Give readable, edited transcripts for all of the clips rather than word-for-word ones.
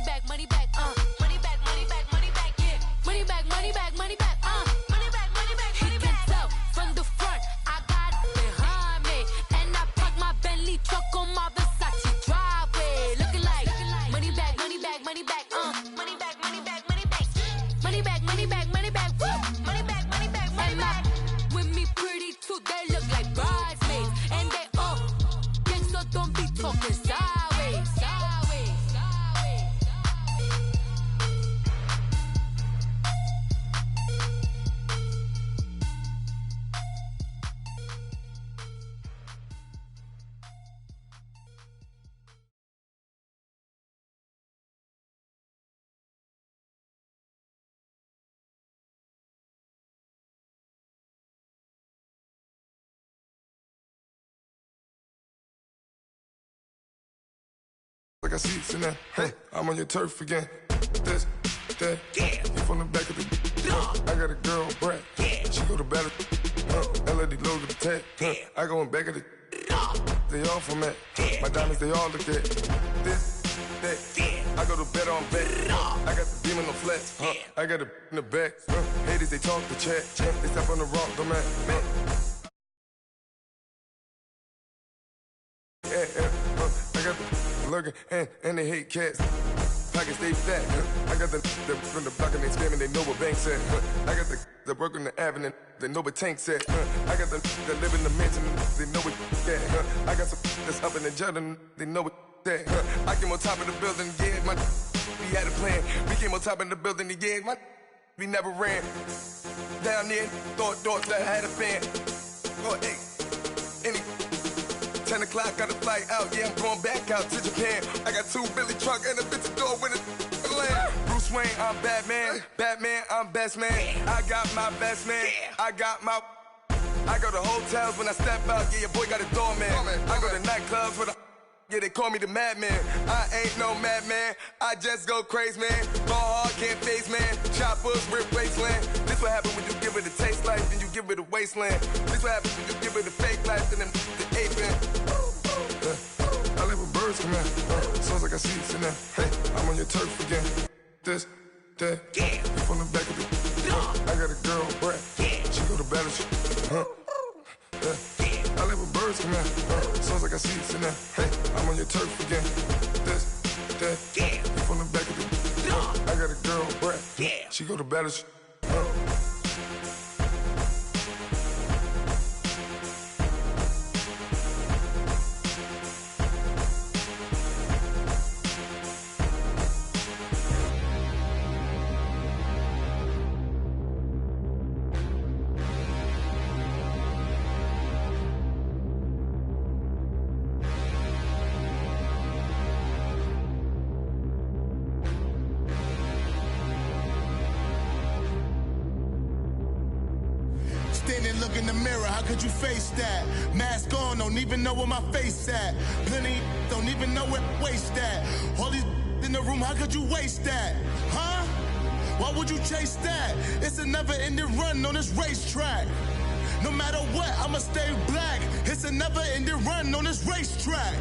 back, money back, money back, money back, money back, yeah. Money back, money back, money back, money back, money back, money back. He can tell from the front, I got it behind me, and I park my Bentley truck on my Versace driveway, looking like money back, money back, money back, money back, money back, money back, money back, money back, money back, woo, money back, money back, money back. With me pretty too, they look like bridesmaids, and they all gang, so don't be talking sideways, sideways, sideways. Like I see it's in there. Hey, I'm on your turf again. This, that, yeah. You from the back of the. I got a girl, Brad. Yeah. She go to battle. LED logo the tag. I go in back of the. They all from that. My diamonds, they all look at. This, that. I go to bed on bed. I got the beam in the flats. I got a in the back. Haters, they talk the chat. They step on the rock, the man. I got the lurking and they hate cats. Pockets stay fat. I got the from the block and they scamming, they know what banks at. I got the work on the avenue, they know what tanks at. I got the live in the mansion, they know what that. I got some that's up in the Jordan, they know what that. I came on top of the building, yeah, my we had a plan. We came on top of the building, yeah, my we never ran. Down there, thought that I had a fan. Oh, hey, any 10 o'clock, got a flight out, yeah, I'm going back out to Japan. I got 2 Billy truck and a bitch door with a land. Bruce Wayne, I'm Batman. Batman, I'm best man. I got my best man. I got my. I go to hotels when I step out, yeah, your boy got a doorman. I go to nightclubs with a. Yeah, they call me the madman. I ain't no madman. I just go crazy, man. Ball hard, can't face, man. Choppers, rip wasteland. This what happen when you give it a taste life, then you give it a wasteland. This what happens when you give it a fake life, then the aping. I live with birds come in. Sounds like I see it's in there. Hey, I'm on your turf again. This, that. Yeah. You from the back of the. I got a girl, Brad. Yeah. She go to battle. I live with birds come in. Sounds like I see it's in there. Hey, I'm on your turf again. This, that. Yeah. You from the back of the. I got a girl, Brad. Yeah. She go to battle. Standing, look in the mirror, how could you face that? Mask on, don't even know where my face at. Plenty, don't even know where waste at. All these in the room, how could you waste that? Huh? Why would you chase that? It's a never-ending run on this racetrack. No matter what, I'ma stay black. It's a never-ending run on this racetrack.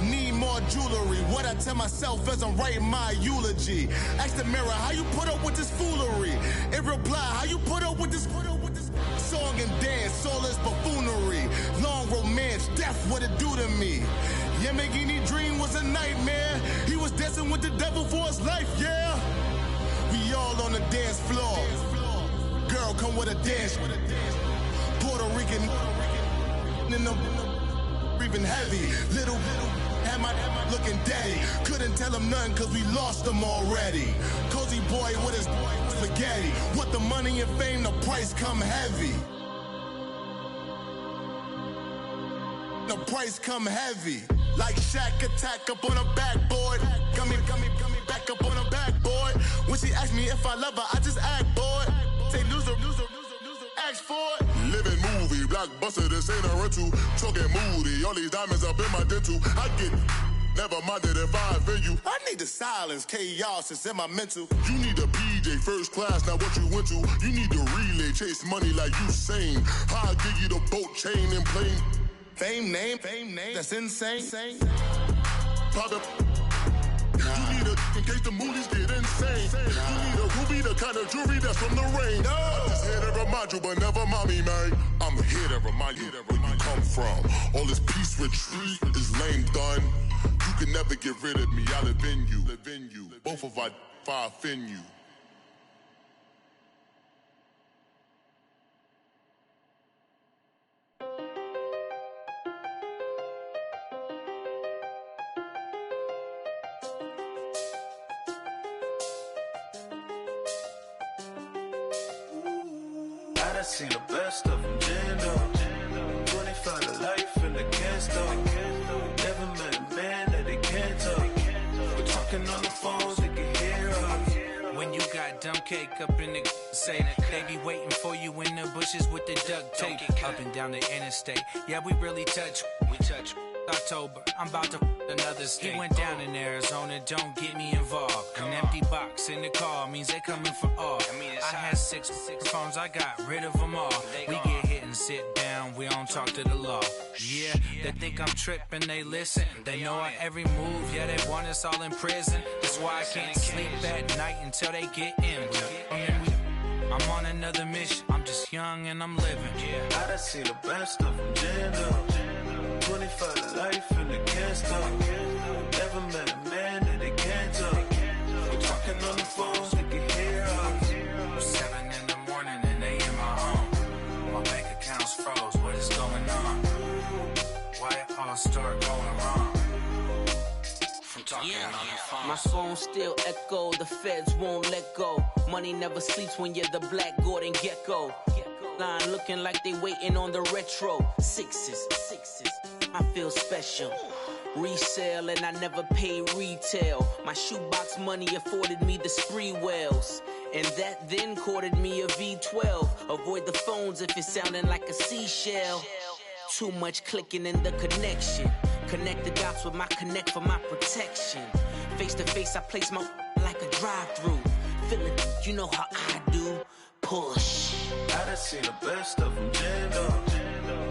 Need more jewelry, what I tell myself as I'm writing my eulogy. Ask the mirror, how you put up with this foolery? It reply, how you put up with this song and dance, soulless buffoonery. Long romance, death, what it do to me? Yamagini dream was a nightmare. He was dancing with the devil for his life, yeah. We all on the dance floor. Girl, come with a dance. Puerto Rican in the breathing heavy. Little had my looking daddy. Couldn't tell him nothing cause we lost him already. Cozy boy with his spaghetti. With the money and fame, the price come heavy. The price come heavy. Like Shaq attack up on a backboard. Got me back up on a backboard. When she asked me if I love her, I just act bored. Say loser, ask for it. Living movie, blockbuster, this ain't a rental. Talking moody, all these diamonds up in my dental. I get never minded if I offend you. I need the silence, chaos is in my mental. You need a PJ first class, not what you went to. You need to relay, chase money like you sane. I'll give you the boat, chain, and plane. Fame name, that's insane. Pop up. You need a in case the moolies get insane. You need a ruby, the kind of jewelry that's from the rain. I'm just here to remind you, but never mommy, man. I'm here to remind you where you come from. All this peace retreat is lame done. You can never get rid of me, I live in you. Both of our offend you. I seen the best of them, Jando. 25 to life in the cast Never met a man that they can't talk. We're talking on the phones, they can hear us. When you got dumb cake up in the say, they be waiting for you in the bushes with the duct tape. Up and down the interstate, yeah, we really touch. We touch. October, I'm about to another state. He went down in Arizona, don't get me involved. An empty box in the car means they coming for all. I had six phones, I got rid of them all. We get hit and sit down, we don't talk to the law. Yeah, they think I'm tripping, they listen. They know our every move, yeah, they want us all in prison. That's why I can't sleep at night until they get in. I'm on another mission, I'm just young and I'm living. I done seen the best of them, Jando. 25 to life in the cast Never met a man that they can't talk. We're talking on the phones, they can hear us. 7 in the morning and they in my home. My bank account's froze, what is going on? Why it all start going wrong? From talking on the phone. My phone still echo, the feds won't let go. Money never sleeps when you're the Black Gordon Gecko. Line looking like they waiting on the retro. Sixes, I feel special. Resale and I never pay retail. My shoebox money afforded me the spree wells. And that then courted me a V12. Avoid the phones if it's sounding like a seashell. Too much clicking in the connection. Connect the dots with my connect for my protection. Face to face I place my like a drive-through. Feeling, you know how I do. Push. I done seen the best of them, Jando.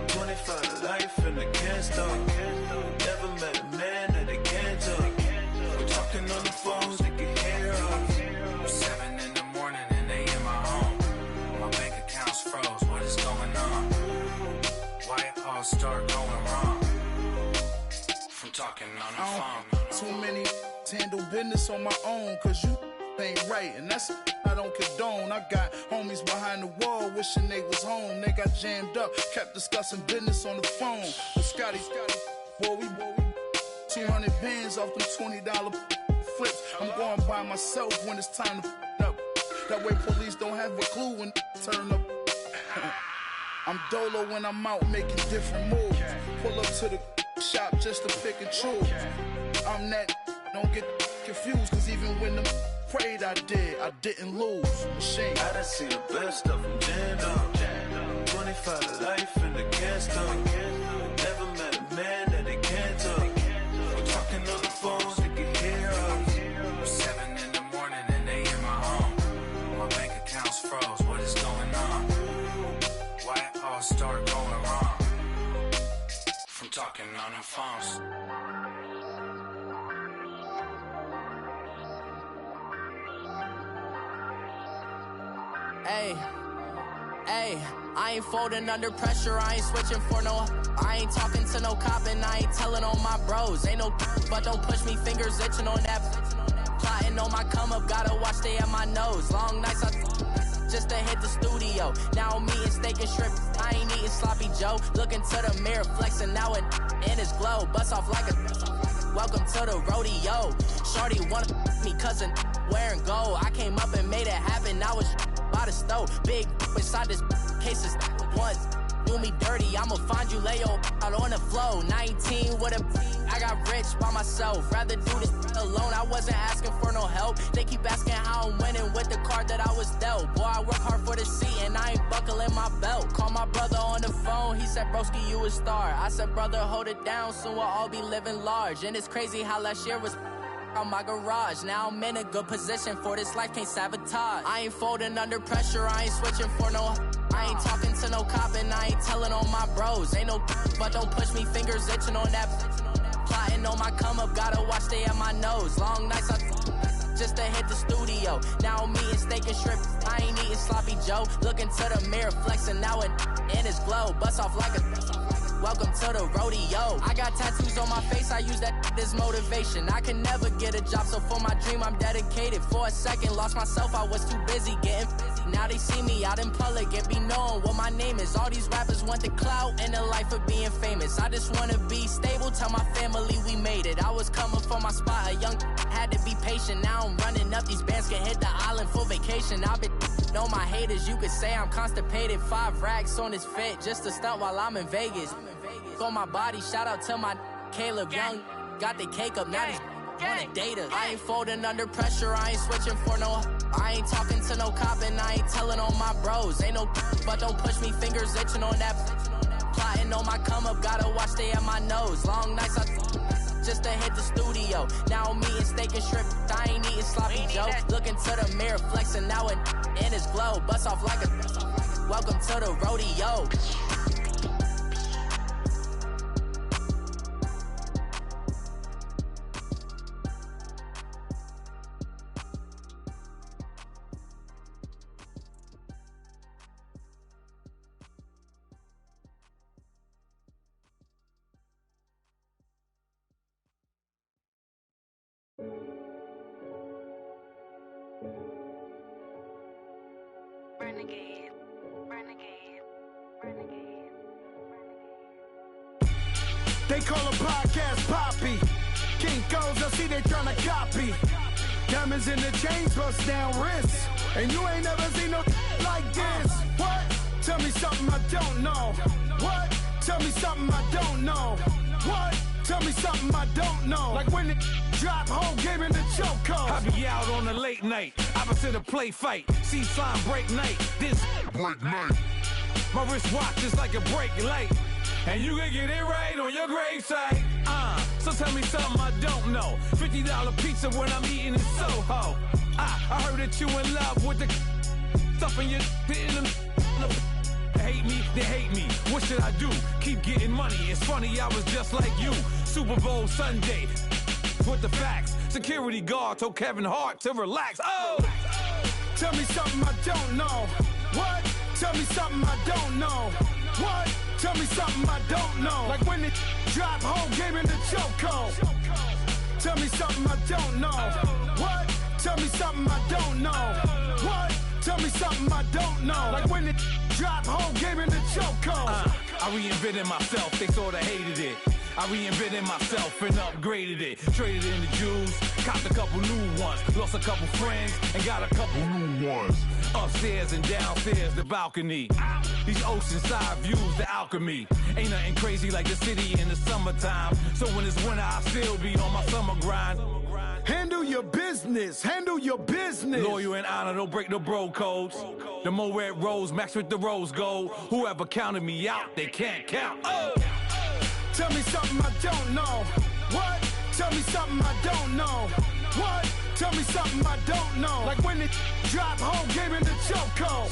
25 to life in the cast Never met a man that they can't talk. We're talking on the phones, they can hear us. 7 in the morning and they in my home. My bank account's froze, what is going on? Why it all start going wrong? From talking on the phone. Too many handle business on my own, cause you ain't right, and that's I don't condone. I got homies behind the wall wishing they was home. They got jammed up, kept discussing business on the phone. With Scotty, boy, we 200 bands off them $20 flips. I'm going by myself when it's time to up. That way police don't have a clue when turn up. I'm dolo when I'm out making different moves. Pull up to the shop just to pick and choose. I'm that, don't get confused, cause even when the prayed I didn't lose. Machine. I done seen the best of them, Jando. 25 to life in the cast Never met a man that they can't talk. We're talking on the phones, they can hear us. 7 in the morning and they in my home. My bank account's froze, what is going on? Why it all start going wrong? From talking on the phones. Hey, I ain't folding under pressure, I ain't switching for no. I ain't talking to no cop and I ain't telling on my bros. Ain't no but don't push me, fingers itching on that. Plotting on my come up, gotta watch stay at my nose. Long nights I just to hit the studio. Now I'm eating steak and shrimp, I ain't eating sloppy Joe. Looking to the mirror, flexing now and in his glow. Bust off like a welcome to the rodeo. Shorty wanna me cousin wearing gold. I came up and made it happen, I was by the stove. Big inside this cases once do me dirty, I'ma find you, lay your out on the floor. 19 with a I got rich by myself, rather do this alone. I wasn't asking for no help, they keep asking how I'm winning with the card that I was dealt. Boy, I work hard for the seat and I ain't buckling my belt. Call my brother on the phone, he said, broski, you a star. I said, brother, hold it down, soon we'll all be living large. And it's crazy how last year was on my garage. Now I'm in a good position for this life, can't sabotage. I ain't folding under pressure, I ain't switching for no. I ain't talking to no cop and I ain't telling on my bros. Ain't no but don't push me, fingers itching on that. Plotting on my come up, gotta watch stay at my nose. Long nights I just to hit the studio. Now I'm eating steak and shrimp, I ain't eating sloppy Joe. Looking to the mirror, flexing now and in his glow. Bust off like a welcome to the rodeo. I got tattoos on my face, I use that as motivation. I can never get a job, so for my dream I'm dedicated. For a second, lost myself, I was too busy getting now they see me out in public and be known what my name is. All these rappers want the clout and the life of being famous. I just wanna be stable, tell my family we made it. I was coming from my spot, a young had to be patient. Now I'm running up, these bands can hit the island for vacation. I've been know my haters, you could say I'm constipated. 5 racks on his fit, just to stunt while I'm in Vegas. On my body, shout out to my Caleb Young. Got the cake up, now he's wanna date us. I ain't folding under pressure, I ain't switching for no. I ain't talking to no cop and I ain't telling on my bros. Ain't no but don't push me, fingers itching on that. Plotting on my come up, gotta watch stay at my nose. Long nights I just to hit the studio. Now I'm eating steak and shrimp, I ain't eating sloppy Joe. Looking to the mirror, flexing now and in his glow. Bust off like a welcome to the rodeo. Renegade, renegade, renegade, They call a podcast Poppy. Kinkos, I see they tryna copy. Diamonds in the chains, bust down wrists. And you ain't never seen no like this. What? Tell me something I don't know. What? Tell me something I don't know. What? Tell me something I don't know. Like when it drop, whole game in the chokehold. I be out on a late night, opposite a play fight. See slime break night, this break night. My wristwatch is like a break light. And you can get it right on your gravesite. So tell me something I don't know. $50 pizza when I'm eating in Soho. I heard that you in love with the stuff in your hate me, they hate me. What should I do? Keep getting money. It's funny, I was just like you. Super Bowl Sunday with the facts. Security guard told Kevin Hart to relax. Oh! Tell me something I don't know. What? Tell me something I don't know. What? Tell me something I don't know. Like when it drop, whole game in the chokehold. Tell me something I don't know. What? Tell me something I don't know. What? Tell me something I don't know. Like when it drop, whole game in the chokehold. I reinvented myself, they sorta hated it. I reinvented myself and upgraded it. Traded in the Jews, copped a couple new ones. Lost a couple friends and got a couple new ones. Upstairs and downstairs, the balcony. These oceanside views, the alchemy. Ain't nothing crazy like the city in the summertime. So when it's winter, I still be on my summer grind. Handle your business, handle your business. Loyal and honor, don't break the bro codes. The more red rose, max with the rose gold. Whoever counted me out, they can't count. Oh! Tell me something I don't know. What? Tell me something I don't know. What? Tell me something I don't know. Like when it drop, whole game in the chokehold.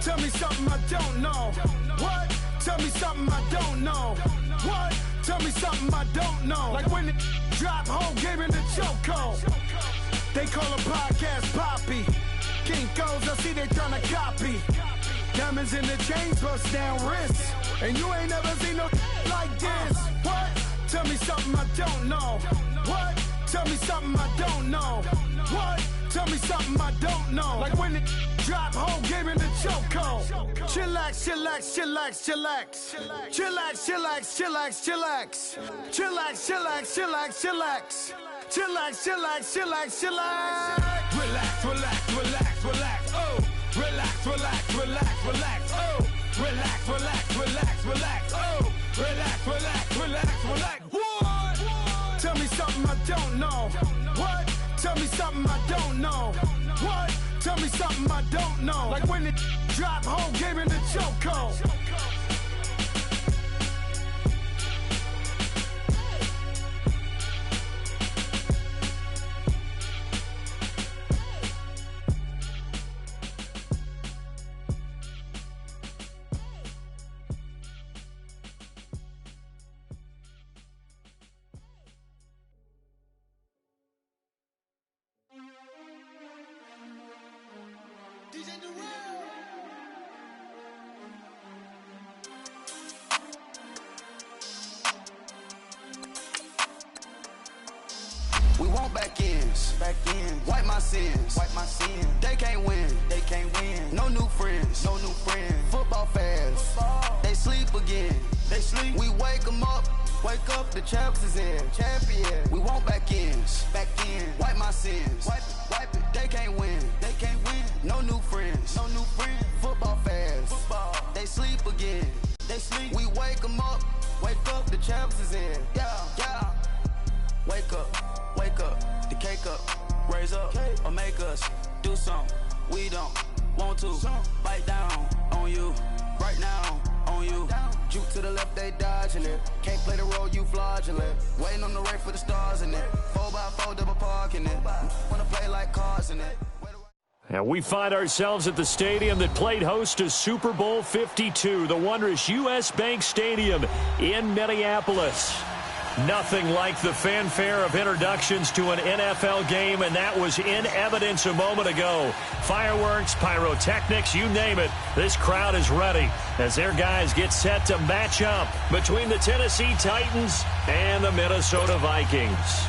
Tell me something I don't know. What? Tell me something I don't know. What? Tell me something I don't know. Like when it drop, whole game in the chokehold. They call a podcast Poppy. Kinkos, I see they tryna copy. Diamonds in the chains, bust down wrists. And you ain't never seen no like this. What? Tell me something I don't know. What? Tell me something I don't know. What? Tell me something I don't know. Like when it drop, whole game in the chokehold. Chillax, chillax, chillax, chillax. Chillax, chillax, chillax, chillax. Chillax, chillax, chillax, chillax. Chillax, chillax, chillax, chillax. Relax, relax, relax, relax, oh! Relax, relax, relax, relax, oh! Relax, relax, relax, relax, oh! Relax, relax, relax, relax, what? Tell me something I don't know. What? Tell me something I don't know. What? Tell me something I don't know. Like when it drop, whole game in the chokehold. We want back ends. Wipe my sins. They can't win. No new friends. Football fans. They sleep again. We wake them up. The champs is in. Champion. We want back ends. Wipe my sins. Wipe it. They can't win. No new friends. Football fans. They sleep again. We wake them up. The champs is in. Yeah. Wake up. The cake up. Raise up. Or make us do something we don't want to. Bite down on you. Right now on you. Juke to the left, they dodging it. Can't play the role, you fraudulent. Waiting on the rain for the stars in it. 4x4 double parking it. Wanna play like cars in it. And we find ourselves at the stadium that played host to Super Bowl 52, the wondrous U.S. Bank Stadium in Minneapolis. Nothing like the fanfare of introductions to an NFL game, and that was in evidence a moment ago. Fireworks, pyrotechnics, you name it. This crowd is ready as their guys get set to match up between the Tennessee Titans and the Minnesota Vikings.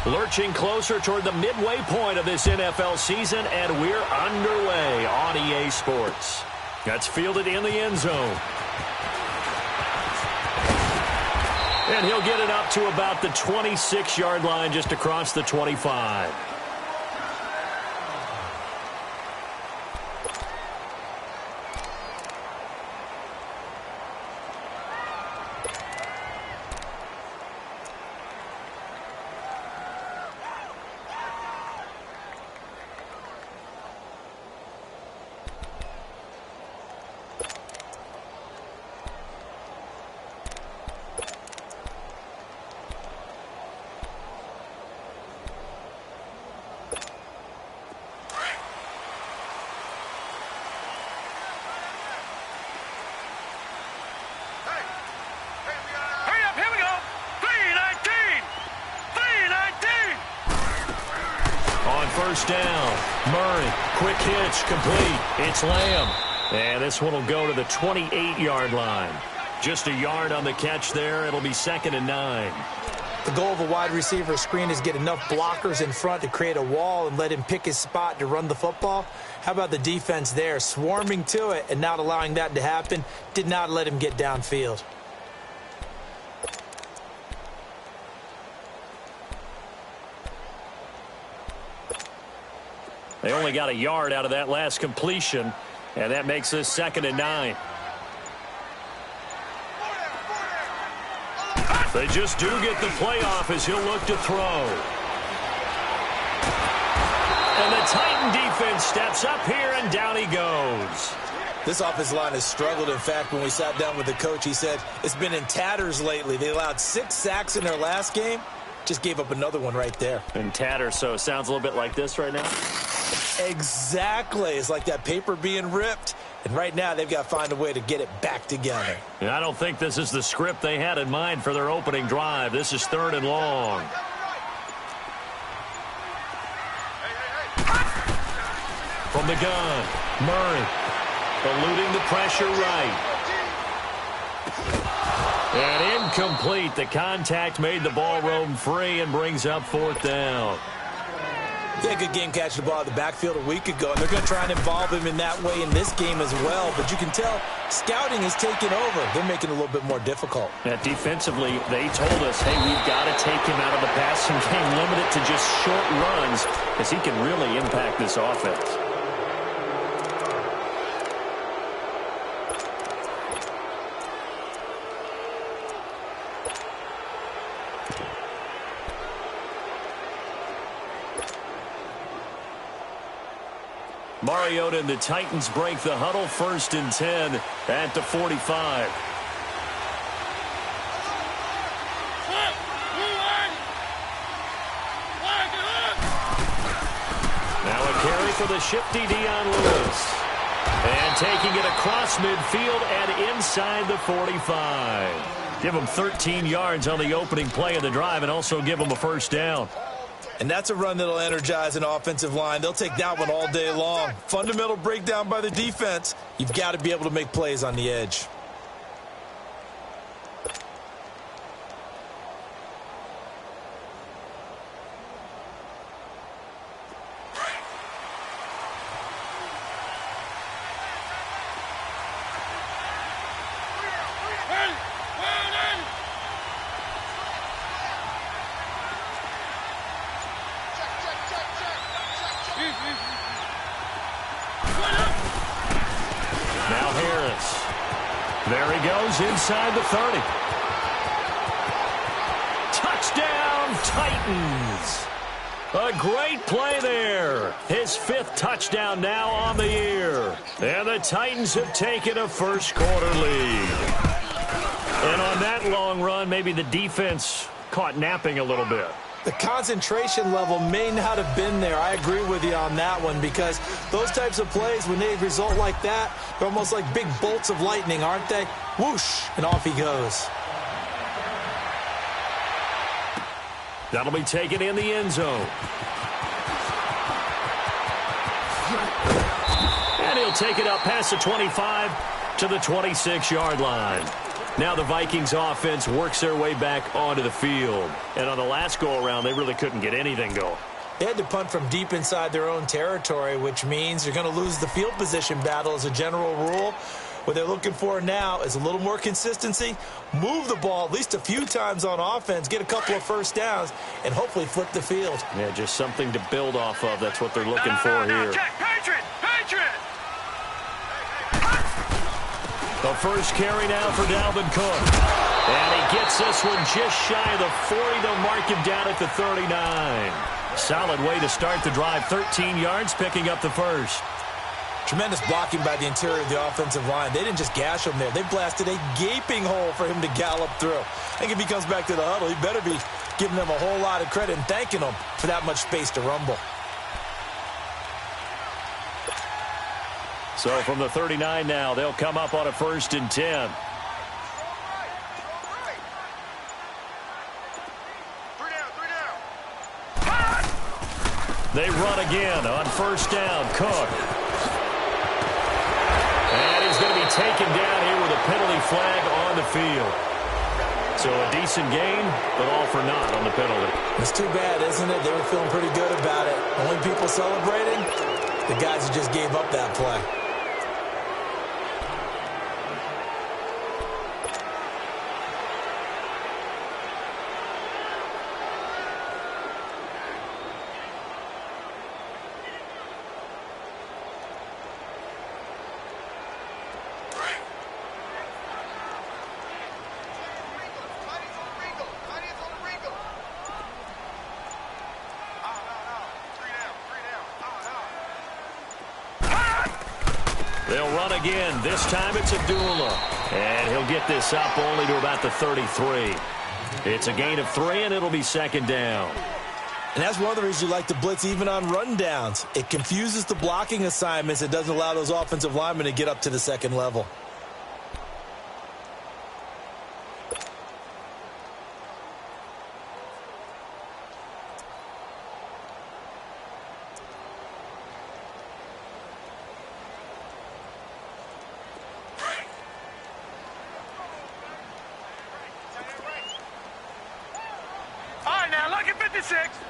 Lurching closer toward the midway point of this NFL season, and we're underway on EA Sports. That's fielded in the end zone. And he'll get it up to about the 26-yard line, just across the 25. First down. Murray, quick hitch, complete. It's Lamb. And this one will go to the 28-yard line. Just a yard on the catch there. It'll be 2nd and 9. The goal of a wide receiver screen is get enough blockers in front to create a wall and let him pick his spot to run the football. How about the defense there? Swarming to it and not allowing that to happen. Did not let him get downfield. They only got a yard out of that last completion, and that makes this 2nd and 9. They just do get the play off as he'll look to throw. And the Titan defense steps up here, and down he goes. This offensive line has struggled. In fact, when we sat down with the coach, he said it's been in tatters lately. They allowed 6 sacks in their last game. Just gave up another one right there. In tatters, so it sounds a little bit like this right now? Exactly. It's like that paper being ripped. And right now, they've got to find a way to get it back together. And I don't think this is the script they had in mind for their opening drive. This is 3rd and long. From the gun, Murray eluding the pressure right. And incomplete. The contact made the ball roam free and brings up 4th down. They had a good game catching the ball in the backfield a week ago, and they're going to try and involve him in that way in this game as well. But you can tell scouting is taking over. They're making it a little bit more difficult. Yeah, defensively, they told us, hey, we've got to take him out of the passing game, limit it to just short runs, because he can really impact this offense. Mariota and the Titans break the huddle, 1st and 10 at the 45. Now a carry for the shifty Dion Lewis. And taking it across midfield and inside the 45. Give them 13 yards on the opening play of the drive and also give them a first down. And that's a run that'll energize an offensive line. They'll take that one all day long. Fundamental breakdown by the defense. You've got to be able to make plays on the edge. Now Harris. There he goes inside the 30. Touchdown, Titans. A great play there. His 5th touchdown now on the year. And the Titans have taken a first quarter lead. And on that long run, maybe the defense caught napping a little bit. The concentration level may not have been there. I agree with you on that one, because those types of plays, when they result like that, they're almost like big bolts of lightning, aren't they? Whoosh, and off he goes. That'll be taken in the end zone. And he'll take it up past the 25 to the 26-yard line. Now the Vikings offense works their way back onto the field. And on the last go-around, they really couldn't get anything going. They had to punt from deep inside their own territory, which means you're going to lose the field position battle as a general rule. What they're looking for now is a little more consistency, move the ball at least a few times on offense, get a couple of first downs, and hopefully flip the field. Yeah, just something to build off of. That's what they're looking for here. Check, Patriot! The first carry now for Dalvin Cook. And he gets this one just shy of the 40. They'll mark him down at the 39. Solid way to start the drive. 13 yards, picking up the first. Tremendous blocking by the interior of the offensive line. They didn't just gash him there. They blasted a gaping hole for him to gallop through. I think if he comes back to the huddle, he better be giving them a whole lot of credit and thanking them for that much space to rumble. So from the 39 now, they'll come up on a 1st and 10. They run again on 1st down. Cook. And he's going to be taken down here with a penalty flag on the field. So a decent gain, but all for naught on the penalty. It's too bad, isn't it? They were feeling pretty good about it. Only people celebrating, the guys who just gave up that play. They'll run again. This time it's Abdullah. And he'll get this up only to about the 33. It's a gain of 3, and it'll be 2nd down. And that's one of the reasons you like to blitz even on rundowns. It confuses the blocking assignments. It doesn't allow those offensive linemen to get up to the 2nd level.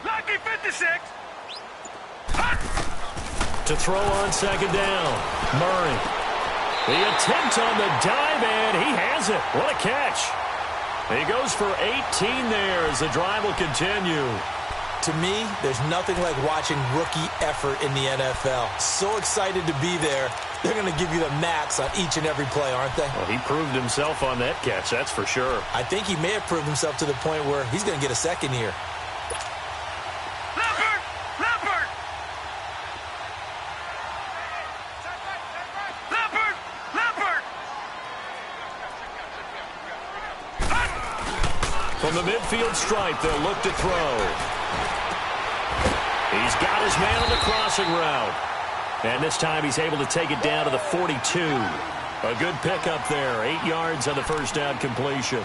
Lucky 56. To throw on 2nd down. Murray. The attempt on the dive, and he has it. What a catch. He goes for 18 there as the drive will continue. To me, there's nothing like watching rookie effort in the NFL. So excited to be there. They're going to give you the max on each and every play, aren't they? Well, he proved himself on that catch, that's for sure. I think he may have proved himself to the point where he's going to get a 2nd here. From the midfield stripe, they'll look to throw. He's got his man on the crossing route. And this time he's able to take it down to the 42. A good pickup there. 8 yards on the 1st down completion.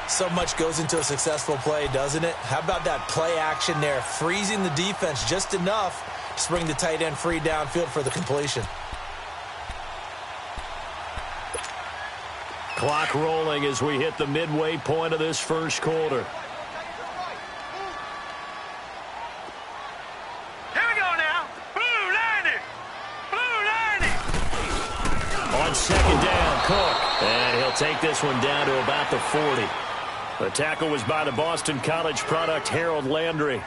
So much goes into a successful play, doesn't it? How about that play action there, freezing the defense just enough to bring the tight end free downfield for the completion. Clock rolling as we hit the midway point of this first quarter. Here we go now. Blue line it. Blue line it. On second down, Cook. And he'll take this one down to about the 40. The tackle was by the Boston College product, Harold Landry.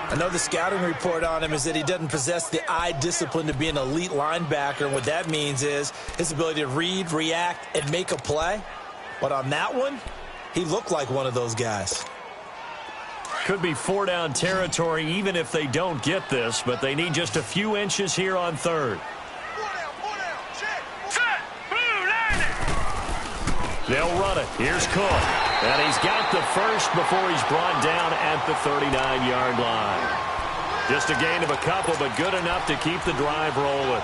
I know the scouting report on him is that he doesn't possess the eye discipline to be an elite linebacker. And what that means is his ability to read, react, and make a play. But on that one, he looked like one of those guys. Could be 4-down territory even if they don't get this, but they need just a few inches here on third. They'll run it. Here's Cook. And he's got the first before he's brought down at the 39-yard line. Just a gain of a couple, but good enough to keep the drive rolling.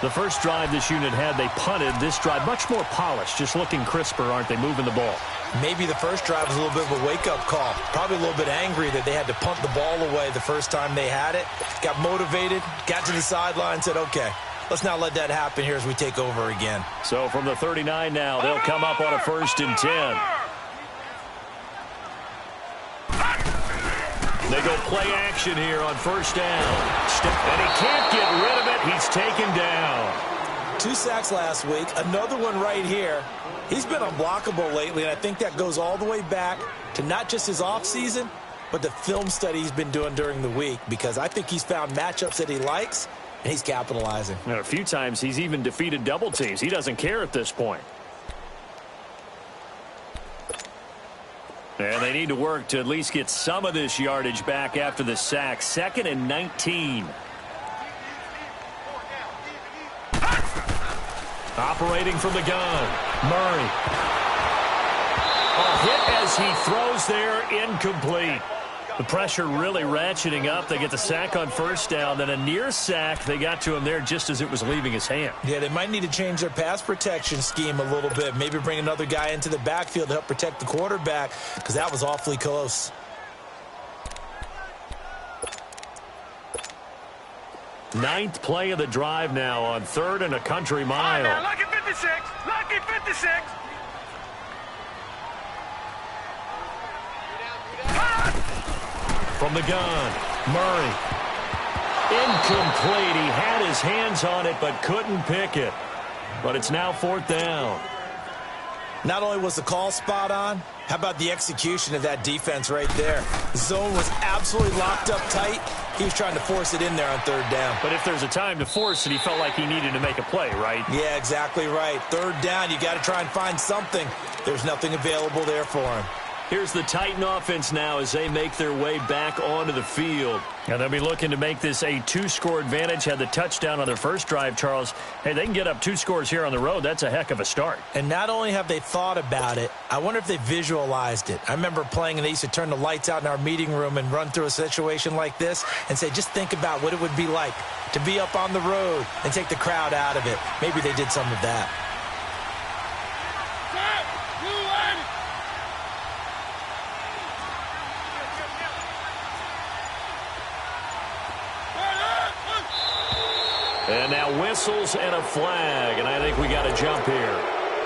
The first drive this unit had, they punted. This drive, much more polished, just looking crisper, aren't they, moving the ball? Maybe the first drive was a little bit of a wake-up call. Probably a little bit angry that they had to punt the ball away the first time they had it. Got motivated, got to the sideline, said, okay, let's not let that happen here as we take over again. So from the 39 now, they'll come up on a 1st and 10. They go play action here on 1st down. And he can't get rid of it. He's taken down. 2 sacks last week. Another one right here. He's been unblockable lately, and I think that goes all the way back to not just his offseason, but the film study he's been doing during the week, because I think he's found matchups that he likes, and he's capitalizing. A few times he's even defeated double teams. He doesn't care at this point. And they need to work to at least get some of this yardage back after the sack. 2nd and 19. Operating from the gun, Murray. A hit as he throws there, incomplete. The pressure really ratcheting up. They get the sack on 1st down, then a near sack. They got to him there just as it was leaving his hand. Yeah, they might need to change their pass protection scheme a little bit. Maybe bring another guy into the backfield to help protect the quarterback, because that was awfully close. Ninth play of the drive now on 3rd and a country mile. Now, lucky 56. Lucky 56. From the gun, Murray. Incomplete. He had his hands on it but couldn't pick it. But it's now 4th down. Not only was the call spot on, how about the execution of that defense right there? The zone was absolutely locked up tight. He was trying to force it in there on 3rd down. But if there's a time to force it, he felt like he needed to make a play, right? Yeah, exactly right. 3rd down, you got to try and find something. There's nothing available there for him. Here's the Titan offense now as they make their way back onto the field. And they'll be looking to make this a 2-score advantage. Had the touchdown on their first drive, Charles. Hey, they can get up 2 scores here on the road. That's a heck of a start. And not only have they thought about it, I wonder if they visualized it. I remember playing and they used to turn the lights out in our meeting room and run through a situation like this and say, just think about what it would be like to be up on the road and take the crowd out of it. Maybe they did some of that. And now whistles and a flag, and I think we got a jump here.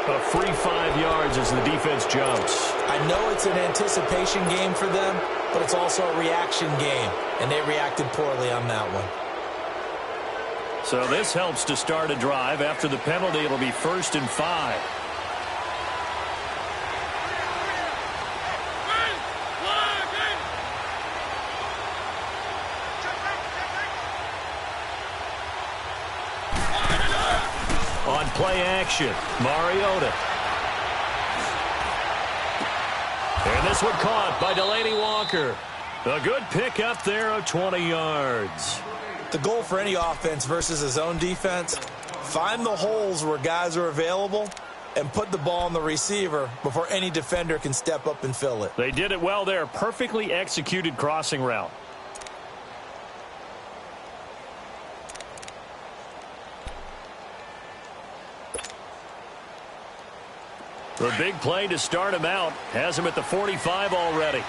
A free 5 yards as the defense jumps. I know it's an anticipation game for them, but it's also a reaction game, and they reacted poorly on that one. So this helps to start a drive. After the penalty, it'll be 1st and 5. On play action, Mariota. And this one caught by Delaney Walker. A good pick up there of 20 yards. The goal for any offense versus a zone defense, find the holes where guys are available and put the ball on the receiver before any defender can step up and fill it. They did it well there. Perfectly executed crossing route. The big play to start him out has him at the 45 already.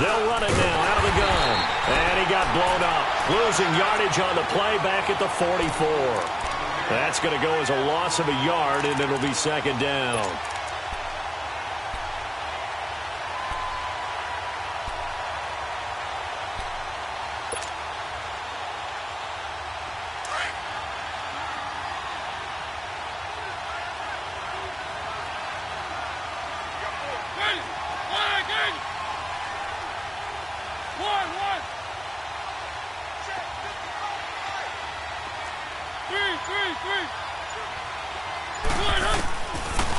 They'll run it now out of the gun. And he got blown up. Losing yardage on the play back at the 44. That's going to go as a loss of a yard, and it'll be second down.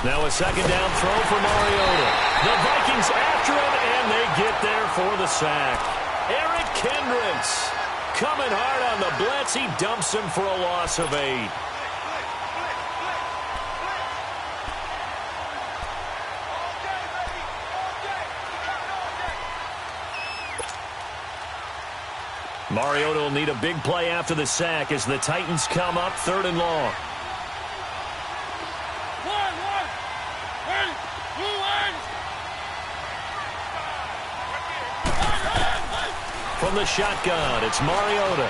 Now a second down throw for Mariota. The Vikings after him, and they get there for the sack. Eric Kendricks coming hard on the blitz. He dumps him for a loss of 8. Mariota will need a big play after the sack as the Titans come up 3rd and long. From the shotgun, it's Mariota.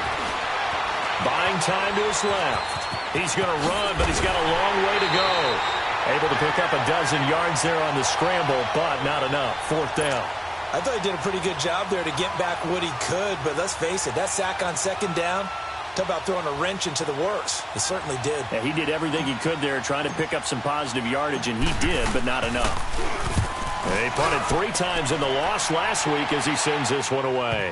Buying time to his left. He's going to run, but he's got a long way to go. Able to pick up a dozen yards there on the scramble, but not enough. 4th down. I thought he did a pretty good job there to get back what he could, but let's face it, that sack on 2nd down, talk about throwing a wrench into the works. It certainly did. Yeah, he did everything he could there trying to pick up some positive yardage, and he did, but not enough. They punted 3 times in the loss last week as he sends this one away.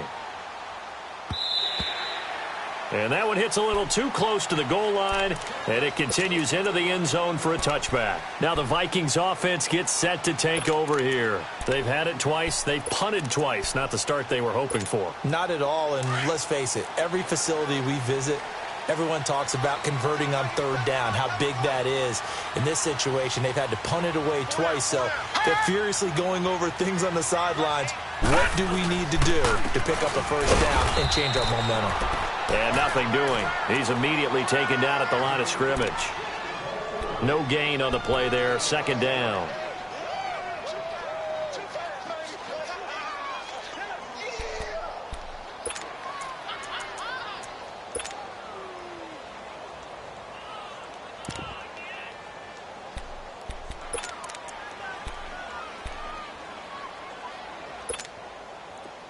And that one hits a little too close to the goal line, and it continues into the end zone for a touchback. Now the Vikings offense gets set to take over here. They've had it twice. They've punted twice. Not the start they were hoping for. Not at all, and let's face it, every facility we visit, everyone talks about converting on 3rd down, how big that is. In this situation, they've had to punt it away twice, so they're furiously going over things on the sidelines. What do we need to do to pick up a 1st down and change our momentum? And nothing doing. He's immediately taken down at the line of scrimmage. No gain on the play there. 2nd down.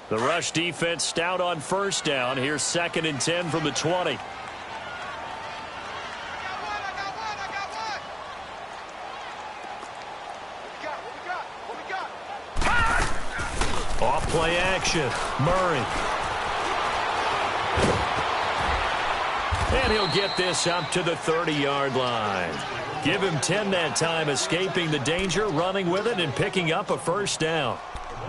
The rush defense stout on 1st down. Here's 2nd and 10 from the 20. Off play action. Murray. And he'll get this up to the 30-yard line. Give him 10 that time, escaping the danger, running with it, and picking up a 1st down.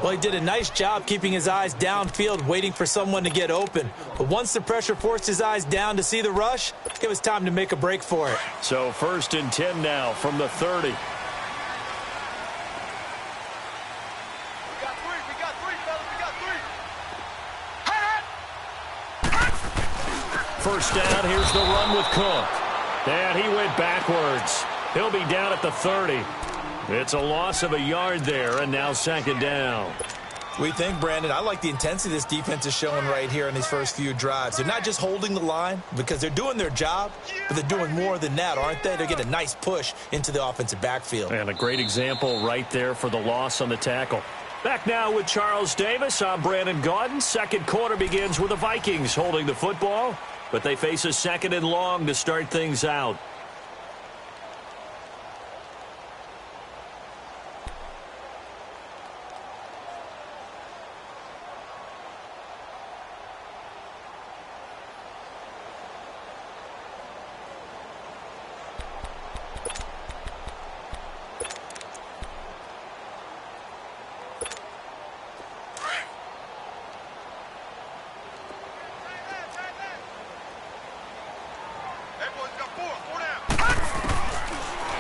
Well, he did a nice job keeping his eyes downfield, waiting for someone to get open. But once the pressure forced his eyes down to see the rush, it was time to make a break for it. So 1st and 10 now from the 30. First down, here's the run with Cook. And he went backwards. He'll be down at the 30. It's a loss of a yard there, and now 2nd down. We think, Brandon, I like the intensity this defense is showing right here in these first few drives. They're not just holding the line because they're doing their job, but they're doing more than that, aren't they? They're getting a nice push into the offensive backfield. And a great example right there for the loss on the tackle. Back now with Charles Davis. I'm Brandon Gaudin. 2nd quarter begins with the Vikings holding the football, but they face a 2nd and long to start things out.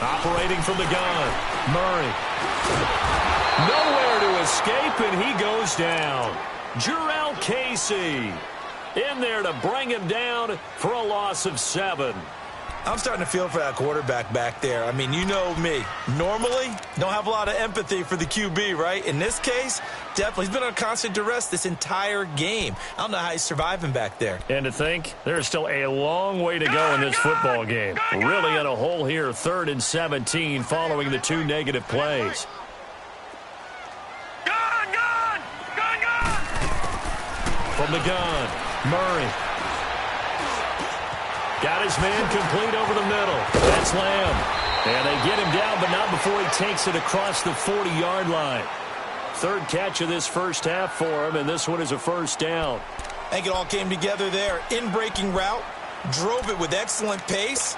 Operating from the gun, Murray. Nowhere to escape, and he goes down. Jarrell Casey in there to bring him down for a loss of 7. I'm starting to feel for that quarterback back there. I mean, you know me. Normally, don't have a lot of empathy for the QB, right? In this case, definitely. He's been on constant duress this entire game. I don't know how he's surviving back there. And to think, there's still a long way to go in this football game. Really in a hole here, 3rd and 17 following the 2 negative plays. From the gun, Murray. Got his man complete over the middle. That's Lamb. And they get him down, but not before he takes it across the 40-yard line. 3rd catch of this first half for him, and this one is a first down. I think it all came together there. In-breaking route, drove it with excellent pace.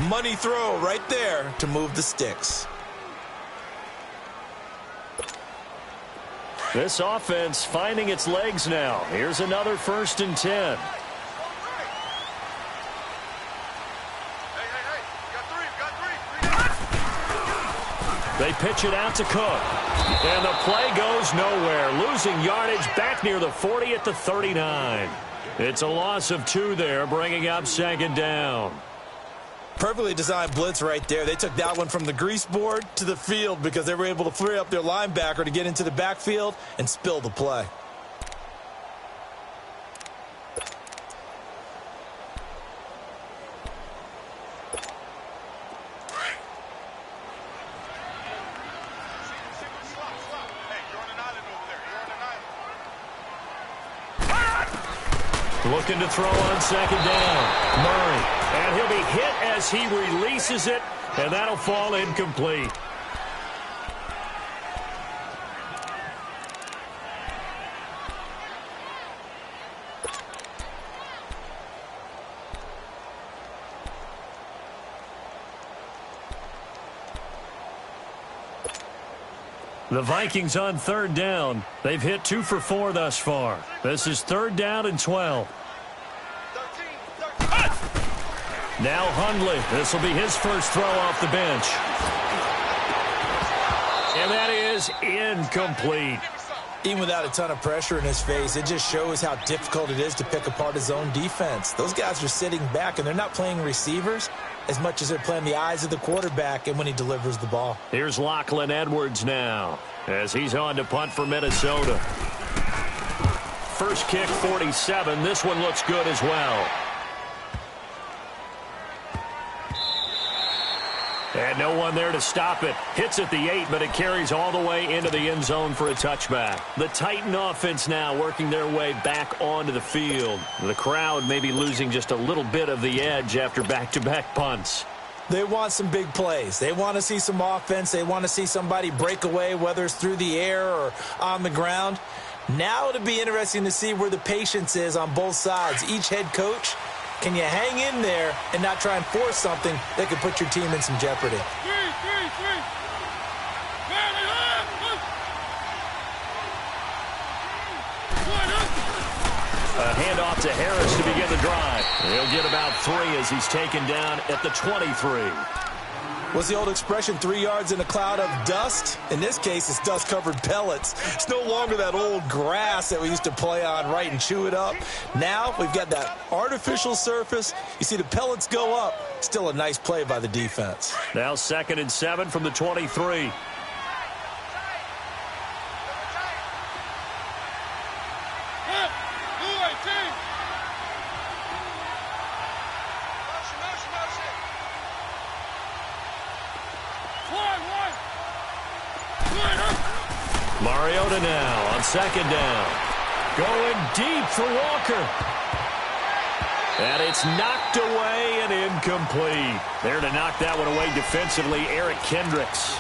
Money throw right there to move the sticks. This offense finding its legs now. Here's another 1st and 10. They pitch it out to Cook. And the play goes nowhere. Losing yardage back near the 40 at the 39. It's a loss of 2 there, bringing up 2nd down. Perfectly designed blitz right there. They took that one from the grease board to the field because they were able to free up their linebacker to get into the backfield and spill the play. Looking to throw on 2nd down. Murray. And he'll be hit as he releases it, and that'll fall incomplete. The Vikings on 3rd down. They've hit 2 for 4 thus far. This is 3rd down and 12. Now Hundley. This will be his first throw off the bench. And that is incomplete. Even without a ton of pressure in his face, it just shows how difficult it is to pick apart his own defense. Those guys are sitting back, and they're not playing receivers as much as they're playing the eyes of the quarterback and when he delivers the ball. Here's Lachlan Edwards now as he's on to punt for Minnesota. First kick, 47. This one looks good as well. And no one there to stop it. Hits at the 8, but it carries all the way into the end zone for a touchback. The Titan offense now working their way back onto the field. The crowd may be losing just a little bit of the edge after back-to-back punts. They want some big plays. They want to see some offense. They want to see somebody break away, whether it's through the air or on the ground. Now it'll be interesting to see where the patience is on both sides. Each head coach, can you hang in there and not try and force something that could put your team in some jeopardy? A handoff to Harris to begin the drive. He'll get about 3 as he's taken down at the 23. What's the old expression, 3 yards in a cloud of dust? In this case, it's dust-covered pellets. It's no longer that old grass that we used to play on, right, and chew it up. Now we've got that artificial surface. You see the pellets go up. Still a nice play by the defense. Now 2nd and 7 from the 23. Mariota now on 2nd down. Going deep for Walker. And it's knocked away and incomplete. There to knock that one away defensively, Eric Kendricks.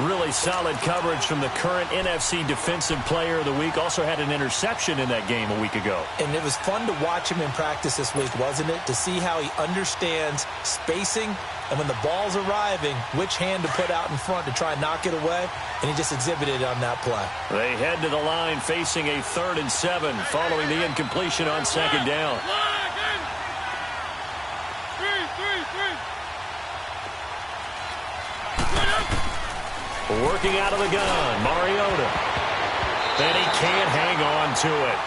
Really solid coverage from the current NFC Defensive Player of the Week. Also had an interception in that game a week ago. And it was fun to watch him in practice this week, wasn't it? To see how he understands spacing and when the ball's arriving, which hand to put out in front to try and knock it away. And he just exhibited it on that play. They head to the line facing a 3rd and 7 following the incompletion on 2nd down. Working out of the gun, Mariota. And he can't hang on to it.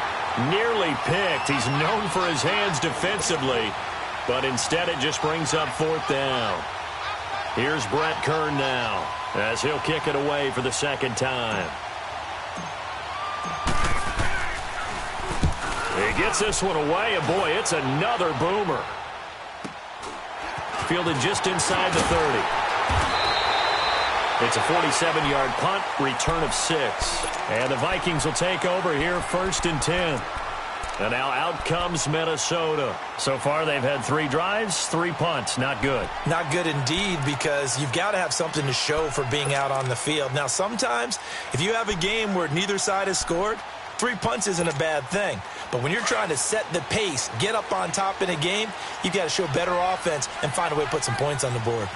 Nearly picked. He's known for his hands defensively, but instead it just brings up 4th down. Here's Brett Kern now, as he'll kick it away for the 2nd time. He gets this one away, and boy, it's another boomer. Fielded just inside the 30. It's a 47-yard punt, return of 6. And the Vikings will take over here 1st and 10. And now out comes Minnesota. So far they've had 3 drives, 3 punts. Not good. Not good indeed, because you've got to have something to show for being out on the field. Now sometimes if you have a game where neither side has scored, 3 punts isn't a bad thing. But when you're trying to set the pace, get up on top in a game, you've got to show better offense and find a way to put some points on the board.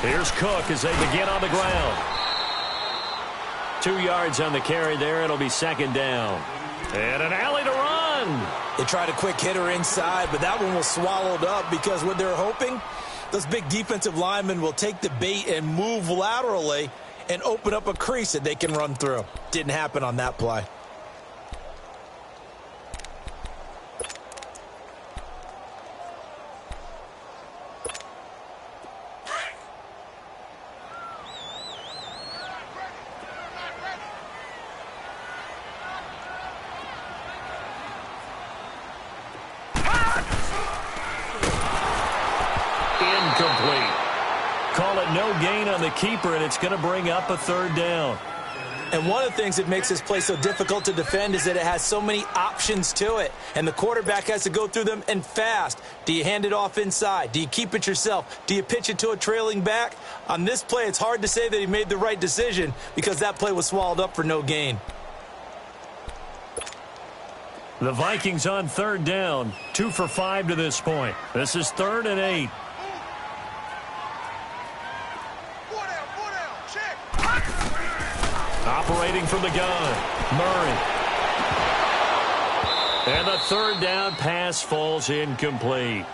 Here's Cook as they begin on the ground. 2 yards on the carry there. It'll be 2nd down. And an alley to run. They tried a quick hitter inside, but that one was swallowed up because what they're hoping, those big defensive linemen will take the bait and move laterally and open up a crease that they can run through. Didn't happen on that play. The keeper, and it's going to bring up a 3rd down. And one of the things that makes this play so difficult to defend is that it has so many options to it, and the quarterback has to go through them and fast. Do you hand it off inside? Do you keep it yourself? Do you pitch it to a trailing back? On this play, it's hard to say that he made the right decision because that play was swallowed up for no gain. The Vikings on 3rd down, 2 for 5 to this point. This is 3rd and 8. Operating from the gun, Murray. And the 3rd down pass falls incomplete.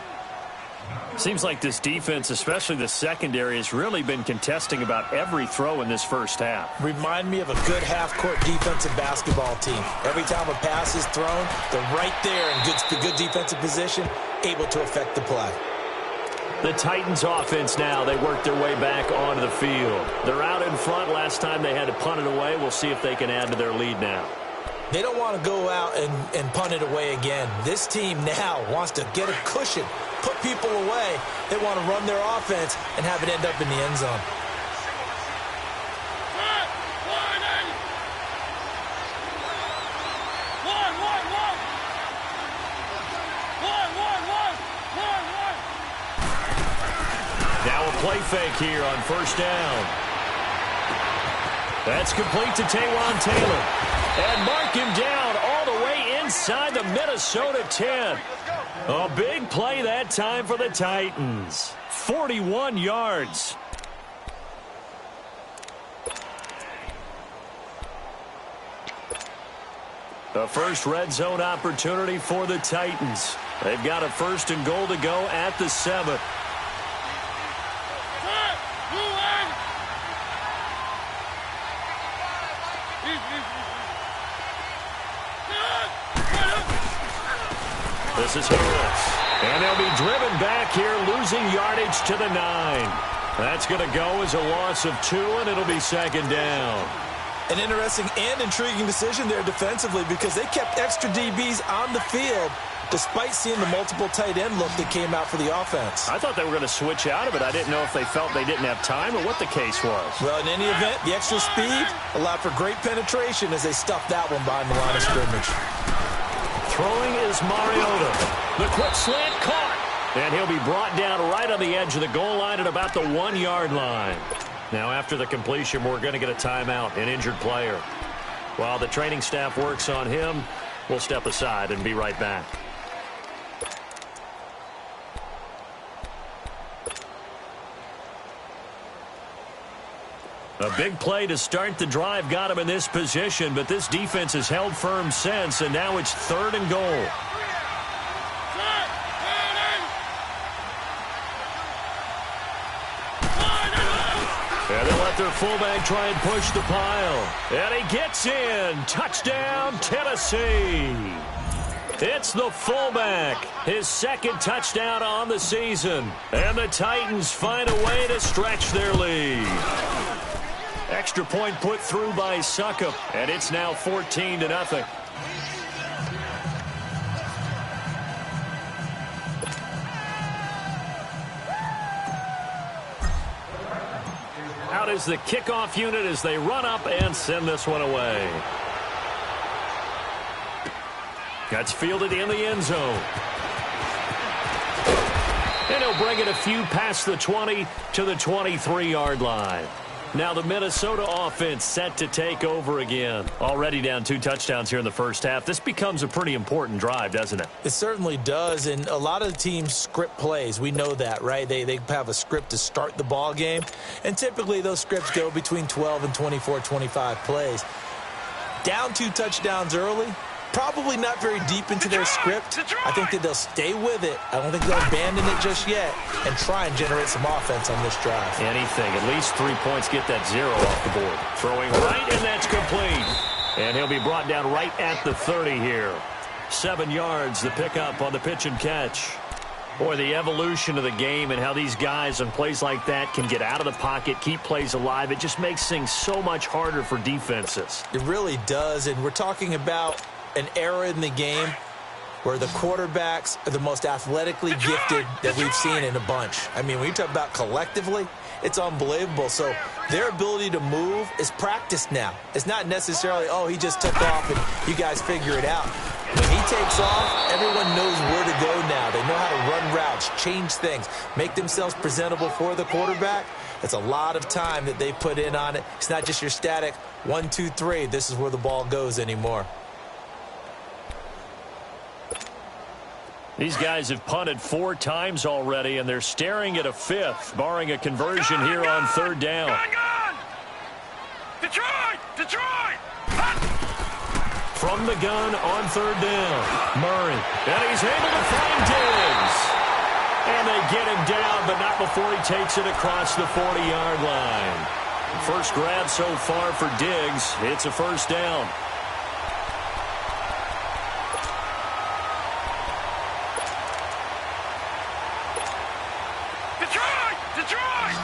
Seems like this defense, especially the secondary, has really been contesting about every throw in this first half. Remind me of a good half-court defensive basketball team. Every time a pass is thrown, they're right there in good defensive position, able to affect the play. The Titans offense now, they work their way back onto the field. They're out in front. Last time they had to punt it away. We'll see if they can add to their lead now. They don't want to go out and punt it away again. This team now wants to get a cushion, put people away. They want to run their offense and have it end up in the end zone. Now a play fake here on 1st down. That's complete to Taywan Taylor. And mark him down all the way inside the Minnesota 10. A big play that time for the Titans. 41 yards. The first red zone opportunity for the Titans. They've got a 1st and goal to go at the 7. This is Harris. And they'll be driven back here, losing yardage to the 9. That's going to go as a loss of 2, and it'll be 2nd down. An interesting and intriguing decision there defensively because they kept extra DBs on the field despite seeing the multiple tight end look that came out for the offense. I thought they were going to switch out of it. I didn't know if they felt they didn't have time or what the case was. Well, in any event, the extra speed allowed for great penetration as they stuffed that one behind the line of scrimmage. Throwing is Mariota. The quick slant caught. And he'll be brought down right on the edge of the goal line at about the 1-yard line. Now, after the completion, we're going to get a timeout, an injured player. While the training staff works on him, we'll step aside and be right back. A big play to start the drive got him in this position, but this defense has held firm since, and now it's 3rd and goal. their fullback try and push the pile. And he gets in. Touchdown, Tennessee. It's the fullback, his second touchdown on the season. And the Titans find a way to stretch their lead. Extra point put through by Succop, and it's now 14-0. Out is the kickoff unit as they run up and send this one away. That's fielded in the end zone. And he'll bring it a few past the 20 to the 23-yard line. Now the Minnesota offense set to take over again. Already down 2 touchdowns here in the first half. This becomes a pretty important drive, doesn't it? It certainly does, and a lot of the teams script plays. We know that, right? They have a script to start the ball game, and typically those scripts go between 12 and 24, 25 plays. Down 2 touchdowns early, probably not very deep into their script. I think that they'll stay with it. I don't think they'll abandon it just yet and try and generate some offense on this drive. Anything. At least 3 points. Get that 0 off the board. Throwing right, and that's complete. And he'll be brought down right at the 30 here. 7 yards, the pickup on the pitch and catch. Boy, the evolution of the game and how these guys on plays like that can get out of the pocket, keep plays alive, it just makes things so much harder for defenses. It really does, and we're talking about an era in the game where the quarterbacks are the most athletically gifted that we've seen in a bunch. I mean, when you talk about collectively, it's unbelievable. So their ability to move is practiced now. It's not necessarily, oh, he just took off and you guys figure it out. When he takes off, everyone knows where to go now. They know how to run routes, change things, make themselves presentable for the quarterback. It's a lot of time that they put in on it. It's not just your static 1, 2, 3. This is where the ball goes anymore. These guys have punted 4 times already, and they're staring at a 5th, barring a conversion here on 3rd down. Detroit! From the gun on 3rd down, Murray. And he's able to find Diggs. And they get him down, but not before he takes it across the 40-yard line. First grab so far for Diggs. It's a first down. Detroit!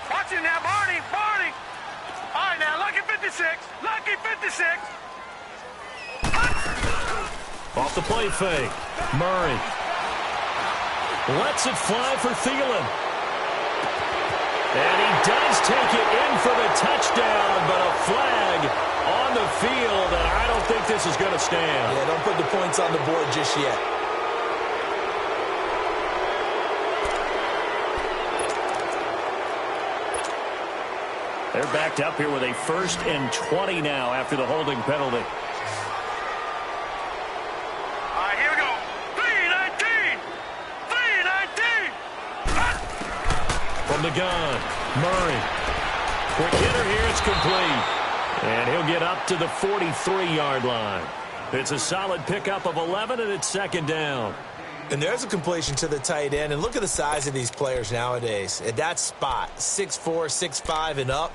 Watch it now, Barney! All right, now, lucky 56! Off the play fake, Murray lets it fly for Thielen. And he does take it in for the touchdown, but a flag on the field, and I don't think this is going to stand. Yeah, don't put the points on the board just yet. They're backed up here with a 1st and 20 now after the holding penalty. All right, here we go. 3-19! From the gun, Murray. Quick hitter here, it's complete. And he'll get up to the 43-yard line. It's a solid pickup of 11, and it's 2nd down. And there's a completion to the tight end. And look at the size of these players nowadays. At that spot, 6'4", 6'5", and up.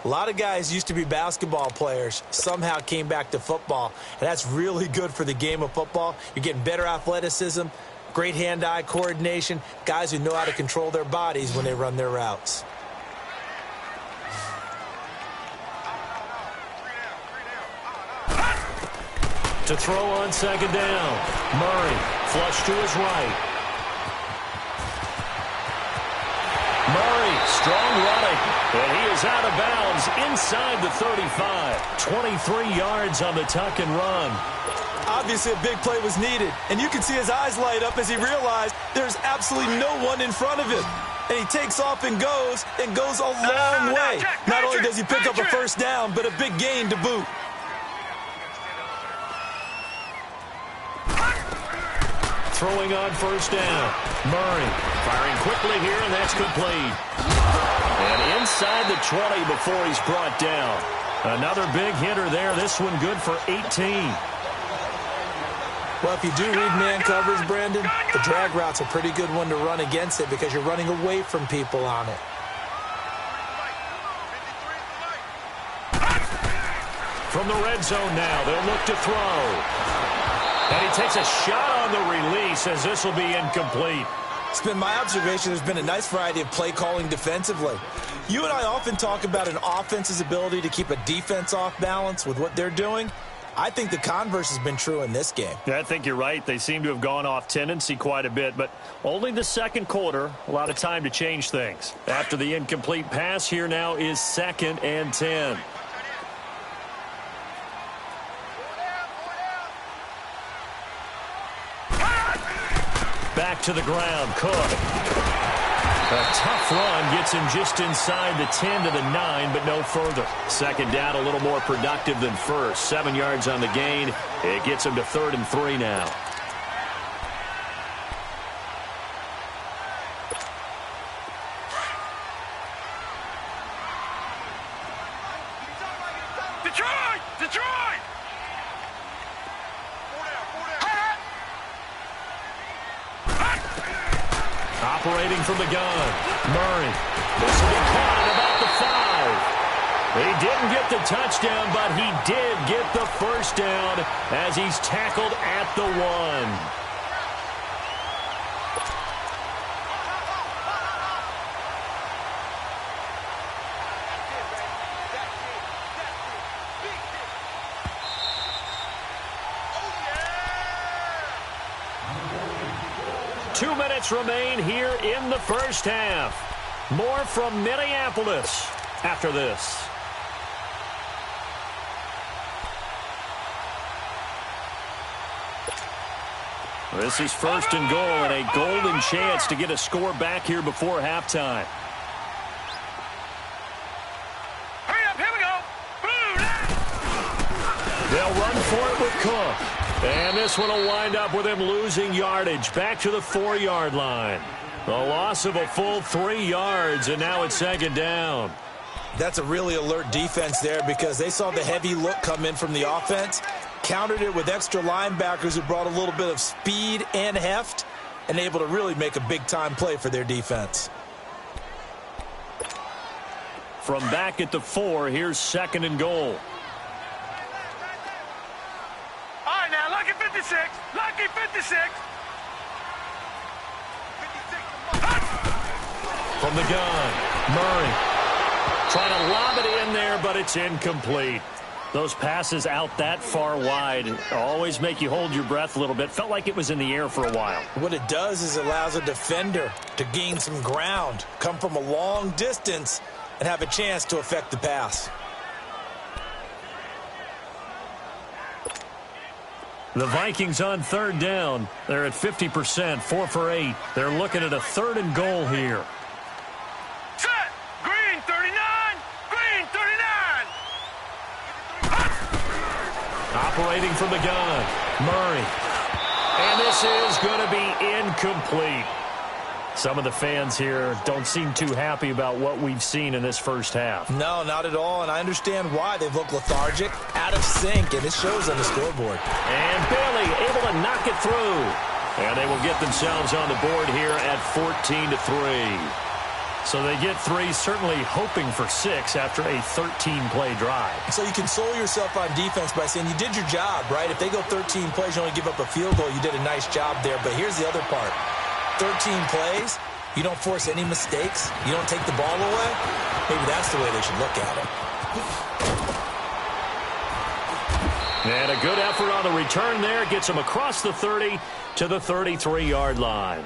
A lot of guys used to be basketball players, somehow came back to football. And that's really good for the game of football. You're getting better athleticism, great hand-eye coordination, guys who know how to control their bodies when they run their routes. To throw on 2nd down, Murray flush to his right. Murray, strong running, and he is out of bounds inside the 35. 23 yards on the tuck and run. Obviously, a big play was needed, and you can see his eyes light up as he realized there's absolutely no one in front of him. And he takes off and goes a long way. Not only does he pick up a first down, but a big gain to boot. Throwing on 1st down. Murray firing quickly here, and that's complete. And inside the 20 before he's brought down. Another big hitter there. This one good for 18. Well, if you do read man coverage, Brandon, the drag route's a pretty good one to run against it because you're running away from people on it. From the red zone now, they'll look to throw. And he takes a shot on the release as this will be incomplete. It's been my observation there's been a nice variety of play calling defensively. You and I often talk about an offense's ability to keep a defense off balance with what they're doing. I think the converse has been true in this game. Yeah, I think you're right. They seem to have gone off tendency quite a bit, but only the second quarter, a lot of time to change things. After the incomplete pass, here now is 2nd and 10. Back to the ground, Cook. A tough run gets him just inside the 10 to the 9, but no further. Second down, a little more productive than first. 7 yards on the gain. It gets him to 3rd and 3 now. Detroit! Operating from the gun, Murray. This will be caught at about the 5. He didn't get the touchdown, but he did get the first down as he's tackled at the 1. Remain here in the first half. More from Minneapolis after this. This is 1st and goal and a golden chance to get a score back here before halftime. Hurry up, here we go. They'll run for it with Cook. And this one will wind up with him losing yardage back to the 4-yard line. The loss of a full 3 yards, and now it's 2nd down. That's a really alert defense there because they saw the heavy look come in from the offense, countered it with extra linebackers who brought a little bit of speed and heft, and able to really make a big-time play for their defense. From back at the 4, here's 2nd and goal. Lucky 56. Lucky 56. From the gun, Murray. Trying to lob it in there, but it's incomplete. Those passes out that far wide always make you hold your breath a little bit. Felt like it was in the air for a while. What it does is it allows a defender to gain some ground, come from a long distance, and have a chance to affect the pass. The Vikings on 3rd down. They're at 50%, 4 for 8. They're looking at a 3rd and goal here. Set! Green 39! Green 39! Operating from the gun, Murray. And this is going to be incomplete. Some of the fans here don't seem too happy about what we've seen in this first half. No, not at all, and I understand why. They've looked lethargic, out of sync, and it shows on the scoreboard. And Bailey able to knock it through. And they will get themselves on the board here at 14-3. So they get 3, certainly hoping for 6 after a 13-play drive. So you console yourself on defense by saying you did your job, right? If they go 13 plays, you only give up a field goal, you did a nice job there. But here's the other part. 13 plays, you don't force any mistakes, you don't take the ball away, maybe that's the way they should look at it. And a good effort on the return there gets them across the 30 to the 33-yard line.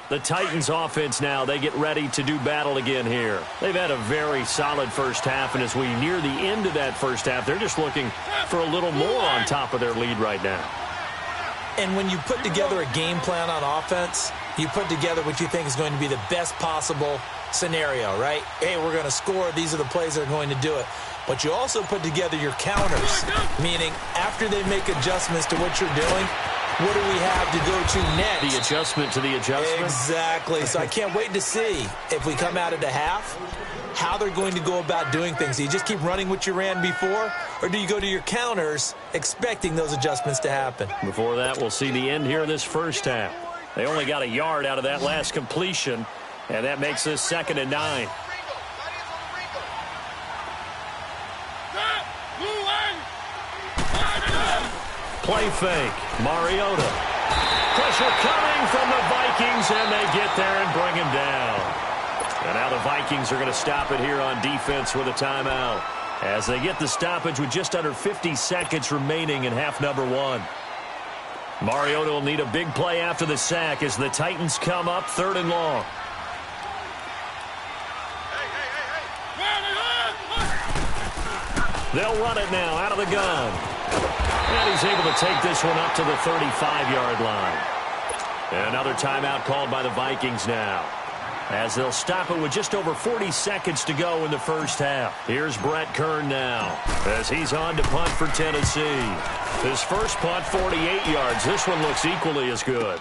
The Titans offense now, they get ready to do battle again here. They've had a very solid first half, and as we near the end of that first half, they're just looking for a little more on top of their lead right now. And when you put together a game plan on offense, you put together what you think is going to be the best possible scenario, right? Hey, we're going to score. These are the plays that are going to do it. But you also put together your counters, meaning after they make adjustments to what you're doing, what do we have to go to next? The adjustment to the adjustment? Exactly. So I can't wait to see if we come out of the half how they're going to go about doing things. Do you just keep running what you ran before, or do you go to your counters expecting those adjustments to happen? Before that, we'll see the end here of this first half. They only got a yard out of that last completion, and that makes this 2nd and 9. Play fake. Mariota. Pressure coming from the Vikings, and they get there and bring him down. And now the Vikings are going to stop it here on defense with a timeout as they get the stoppage with just under 50 seconds remaining in half number 1. Mariota will need a big play after the sack as the Titans come up 3rd and long. They'll run it now out of the gun. And he's able to take this one up to the 35-yard line. And another timeout called by the Vikings now, as they'll stop it with just over 40 seconds to go in the first half. Here's Brett Kern now as he's on to punt for Tennessee. His first punt, 48 yards. This one looks equally as good.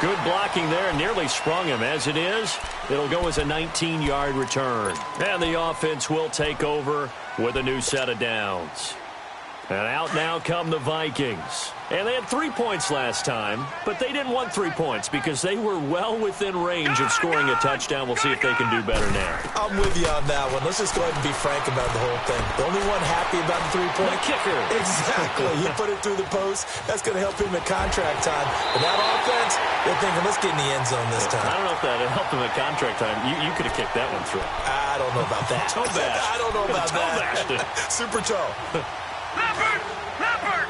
Good blocking there, nearly sprung him. As it is, it'll go as a 19-yard return. And the offense will take over with a new set of downs. And out now come the Vikings. And they had 3 points last time, but they didn't want 3 points because they were well within range of scoring a touchdown. We'll see if they can do better now. I'm with you on that one. Let's just go ahead and be frank about the whole thing. The only one happy about the 3-point. The kicker. Exactly. He put it through the post. That's going to help him at contract time. But that offense, they're thinking, let's get in the end zone this time. I don't know if that helped him at contract time. You could have kicked that one through. I don't know about that. Toe bash. I don't know about toe that. Bashed it. Super toe. Leopard! Leopard!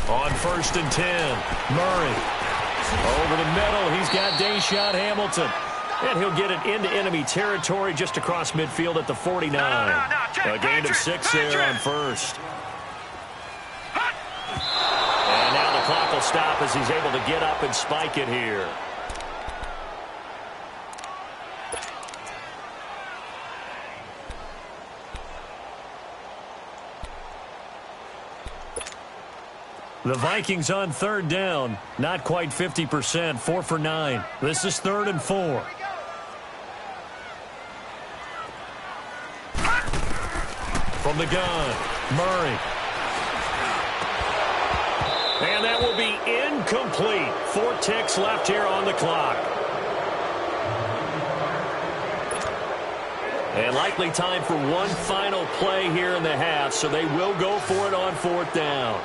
On 1st and 10, Murray. Over the middle, he's got Deshaun Hamilton. And he'll get it into enemy territory just across midfield at the 49. A gain of 6 there on 1st. And now the clock will stop as he's able to get up and spike it here. The Vikings on 3rd down, not quite 50%, 4 for 9. This is 3rd and 4. From the gun, Murray. And that will be incomplete. 4 ticks left here on the clock. And likely time for one final play here in the half, so they will go for it on 4th down.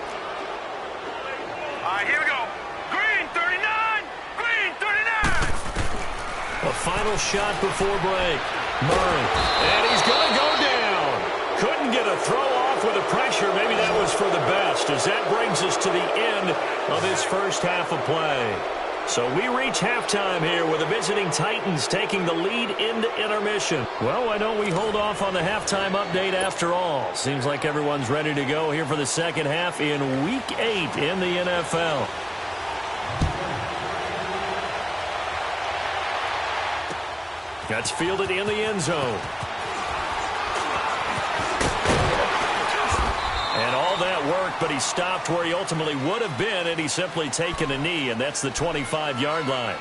All right, here we go. Green 39! Green 39! A final shot before break. Murray. And he's going to go down. Couldn't get a throw off with the pressure. Maybe that was for the best, as that brings us to the end of this first half of play. So we reach halftime here with the visiting Titans taking the lead into intermission. Well, why don't we hold off on the halftime update after all? Seems like everyone's ready to go here for the second half in Week 8 in the NFL. That's fielded in the end zone. And all that work, but he stopped where he ultimately would have been, and he's simply taken a knee, and that's the 25-yard line.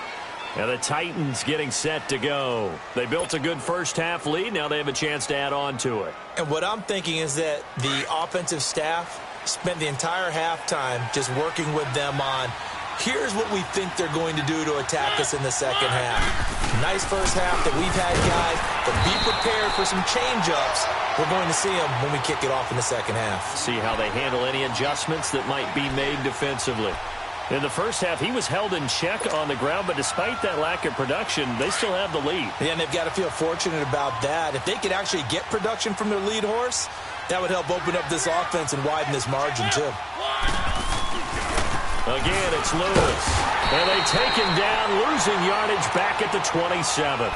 And the Titans getting set to go. They built a good first-half lead. Now they have a chance to add on to it. And what I'm thinking is that the offensive staff spent the entire halftime just working with them on, here's what we think they're going to do to attack us in the second half. Nice first half that we've had, guys, but be prepared for some change-ups. We're going to see them when we kick it off in the second half. See how they handle any adjustments that might be made defensively. In the first half, he was held in check on the ground, but despite that lack of production, they still have the lead. Yeah, and they've got to feel fortunate about that. If they could actually get production from their lead horse, that would help open up this offense and widen this margin, too. Again, it's Lewis. And they take him down, losing yardage back at the 27.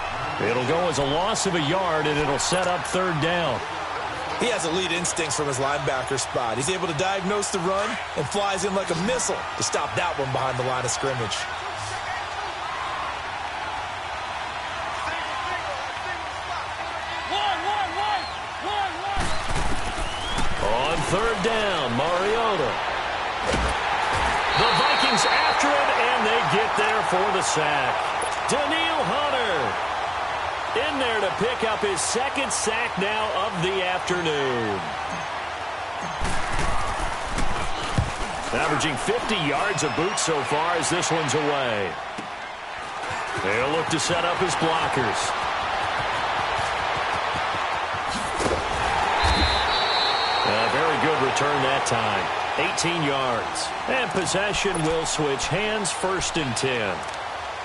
It'll go as a loss of a yard, and it'll set up 3rd down. He has elite instincts from his linebacker spot. He's able to diagnose the run and flies in like a missile to stop that one behind the line of scrimmage. third down, Mariota. The Vikings after it, and they get there for the sack. Daniil Hunter in there to pick up his second sack now of the afternoon. Averaging 50 yards a boot so far as this one's away. They'll look to set up his blockers. A very good return that time. 18 yards. And possession will switch hands, 1st and 10.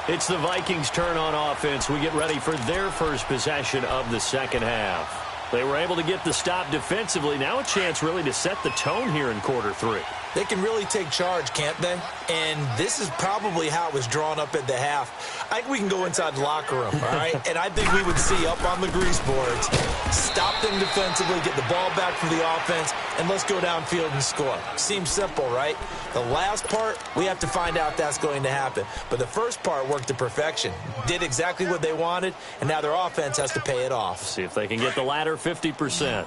It's the Vikings' turn on offense. We get ready for their first possession of the second half. They were able to get the stop defensively. Now a chance really to set the tone here in quarter 3. They can really take charge, can't they? And this is probably how it was drawn up at the half. I think we can go inside the locker room, all right? And I think we would see up on the grease boards, stop them defensively, get the ball back from the offense, and let's go downfield and score. Seems simple, right? The last part, we have to find out that's going to happen. But the first part worked to perfection. Did exactly what they wanted, and now their offense has to pay it off. See if they can get the latter 50%.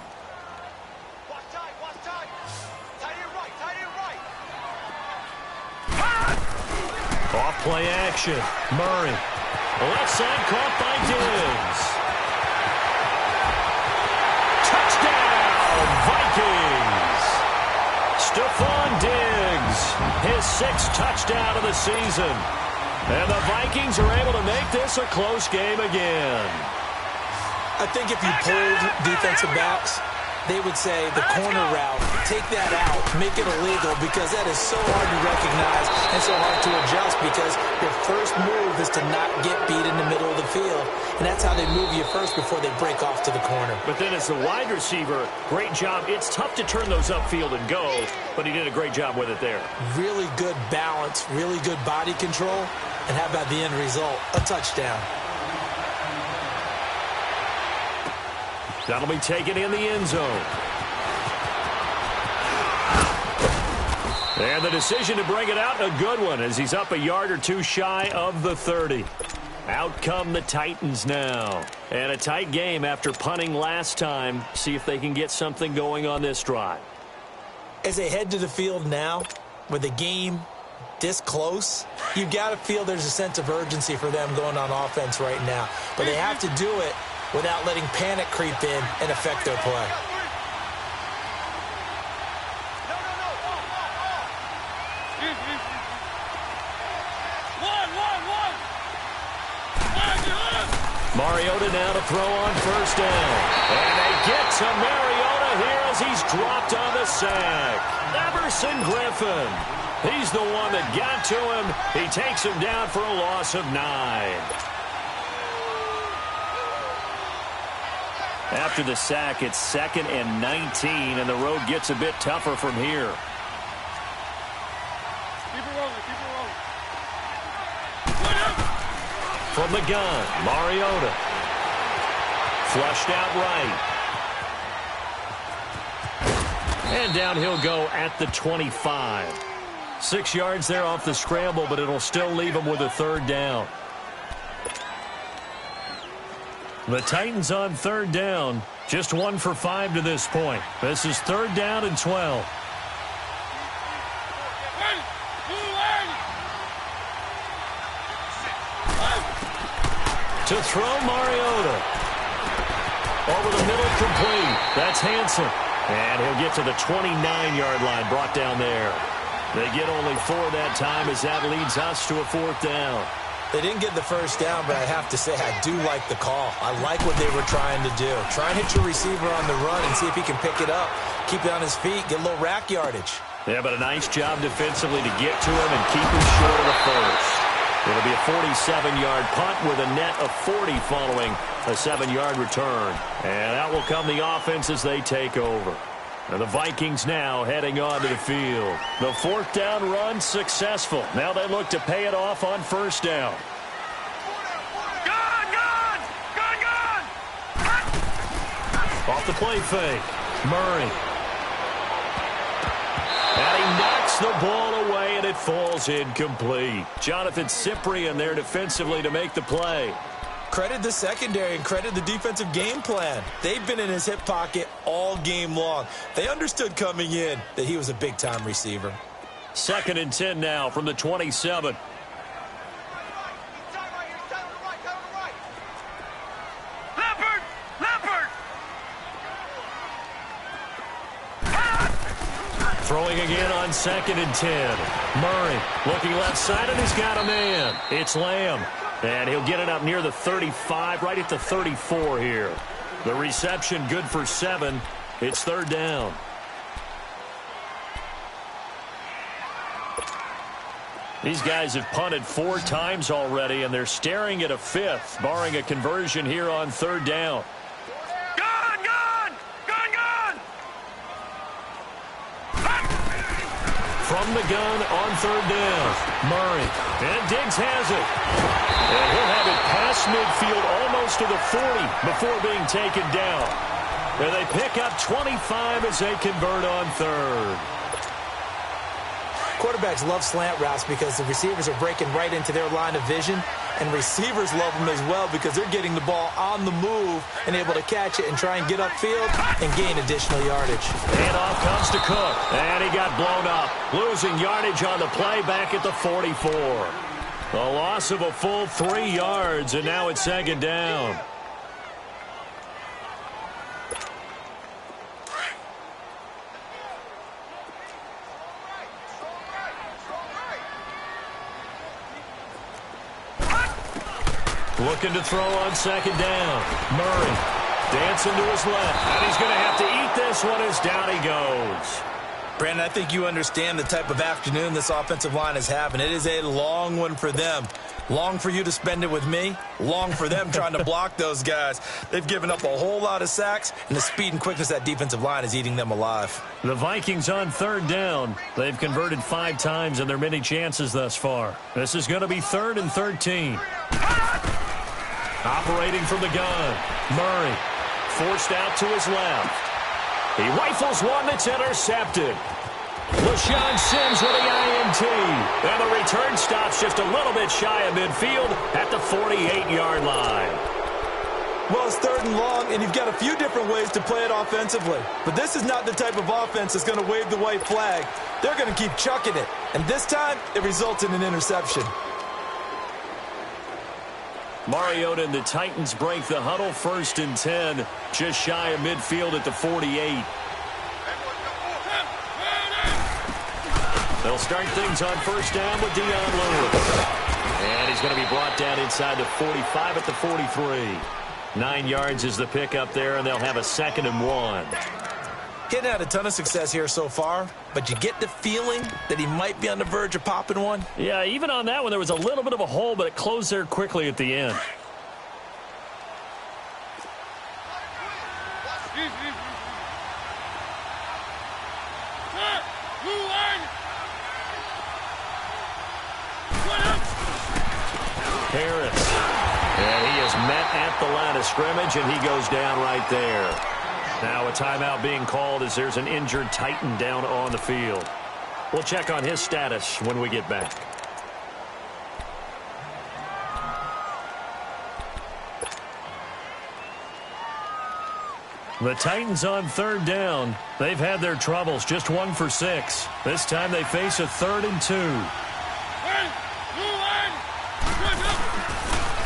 Off play action. Murray. Left side caught by Diggs. Touchdown, Vikings. Stephon Diggs, his 6th touchdown of the season. And the Vikings are able to make this a close game again. I think if you pulled defensive backs, they would say the corner route, take that out, make it illegal, because that is so hard to recognize and so hard to adjust, because your first move is to not get beat in the middle of the field. And that's how they move you first before they break off to the corner. But then as the wide receiver, great job. It's tough to turn those upfield and go, but he did a great job with it there. Really good balance, really good body control. And how about the end result? A touchdown. That'll be taken in the end zone. And the decision to bring it out, a good one, as he's up a yard or two shy of the 30. Out come the Titans now. And a tight game after punting last time. See if they can get something going on this drive. As they head to the field now, with the game this close, you've got to feel there's a sense of urgency for them going on offense right now. But they have to do it without letting panic creep in and affect their play. Mariota now to throw on 1st down. And they get to Mariota here as he's dropped on the sack. Everson Griffin. He's the one that got to him. He takes him down for a loss of 9. After the sack, it's 2nd and 19, and the road gets a bit tougher from here. Keep it rolling, keep it rolling. From the gun, Mariota. Flushed out right. And down he'll go at the 25. 6 yards there off the scramble, but it'll still leave him with a 3rd down. The Titans on 3rd down, just 1 for 5 to this point. This is 3rd down and 12. To throw Mariota. Over the middle, complete. That's Hansen. And he'll get to the 29-yard line, brought down there. They get only 4 that time as that leads us to a 4th down. They didn't get the 1st down, but I have to say I do like the call. I like what they were trying to do. Try and hit your receiver on the run and see if he can pick it up. Keep it on his feet, get a little rack yardage. Yeah, but a nice job defensively to get to him and keep him short of the 1st. It'll be a 47-yard punt with a net of 40 following a 7-yard return. And out will come the offense as they take over. And the Vikings now heading on to the field. The 4th down run successful. Now they look to pay it off on 1st down. Off the play fake. Murray. And he knocks the ball away, and it falls incomplete. Jonathan Cyprien there defensively to make the play. Credit the secondary and credit the defensive game plan. They've been in his hip pocket all game long. They understood coming in that he was a big-time receiver. 2nd and 10 now from the 27. Throwing again on 2nd and 10. Murray looking left side, and he's got a man. It's Lamb. And he'll get it up near the 35, right at the 34 here. The reception good for 7. It's 3rd down. These guys have punted 4 times already, and they're staring at a 5th, barring a conversion here on 3rd down. From the gun on 3rd down. Murray. And Diggs has it. And he'll have it past midfield almost to the 40 before being taken down. And they pick up 25 as they convert on 3rd. Quarterbacks love slant routes because the receivers are breaking right into their line of vision, and receivers love them as well because they're getting the ball on the move and able to catch it and try and get upfield and gain additional yardage. And off comes to Cook, and he got blown up, losing yardage on the play back at the 44. A loss of a full 3 yards, and now it's 2nd down. Looking to throw on 2nd down. Murray dancing to his left. And he's going to have to eat this one as down he goes. Brandon, I think you understand the type of afternoon this offensive line is having. It is a long one for them. Long for you to spend it with me. Long for them trying to block those guys. They've given up a whole lot of sacks, and the speed and quickness of that defensive line is eating them alive. The Vikings on 3rd down. They've converted 5 times in their many chances thus far. This is going to be 3rd and 13. Operating from the gun. Murray forced out to his left. He rifles one that's intercepted. LaShawn Sims with the INT. And the return stops just a little bit shy of midfield at the 48-yard line. Well, it's 3rd and long, and you've got a few different ways to play it offensively. But this is not the type of offense that's going to wave the white flag. They're going to keep chucking it. And this time, it results in an interception. Mariota and the Titans break the huddle. 1st and 10, just shy of midfield at the 48. They'll start things on 1st down with Dion Lewis. And he's going to be brought down inside the 45 at the 43. 9 yards is the pickup there, and they'll have a 2nd and 1. Hitting had a ton of success here so far, but you get the feeling that he might be on the verge of popping one. Yeah, even on that one, there was a little bit of a hole, but it closed there quickly at the end. Harris. And he is met at the line of scrimmage, and he goes down right there. Now a timeout being called as there's an injured Titan down on the field. We'll check on his status when we get back. The Titans on 3rd down. They've had their troubles, just 1 for 6. This time they face a 3rd and 2.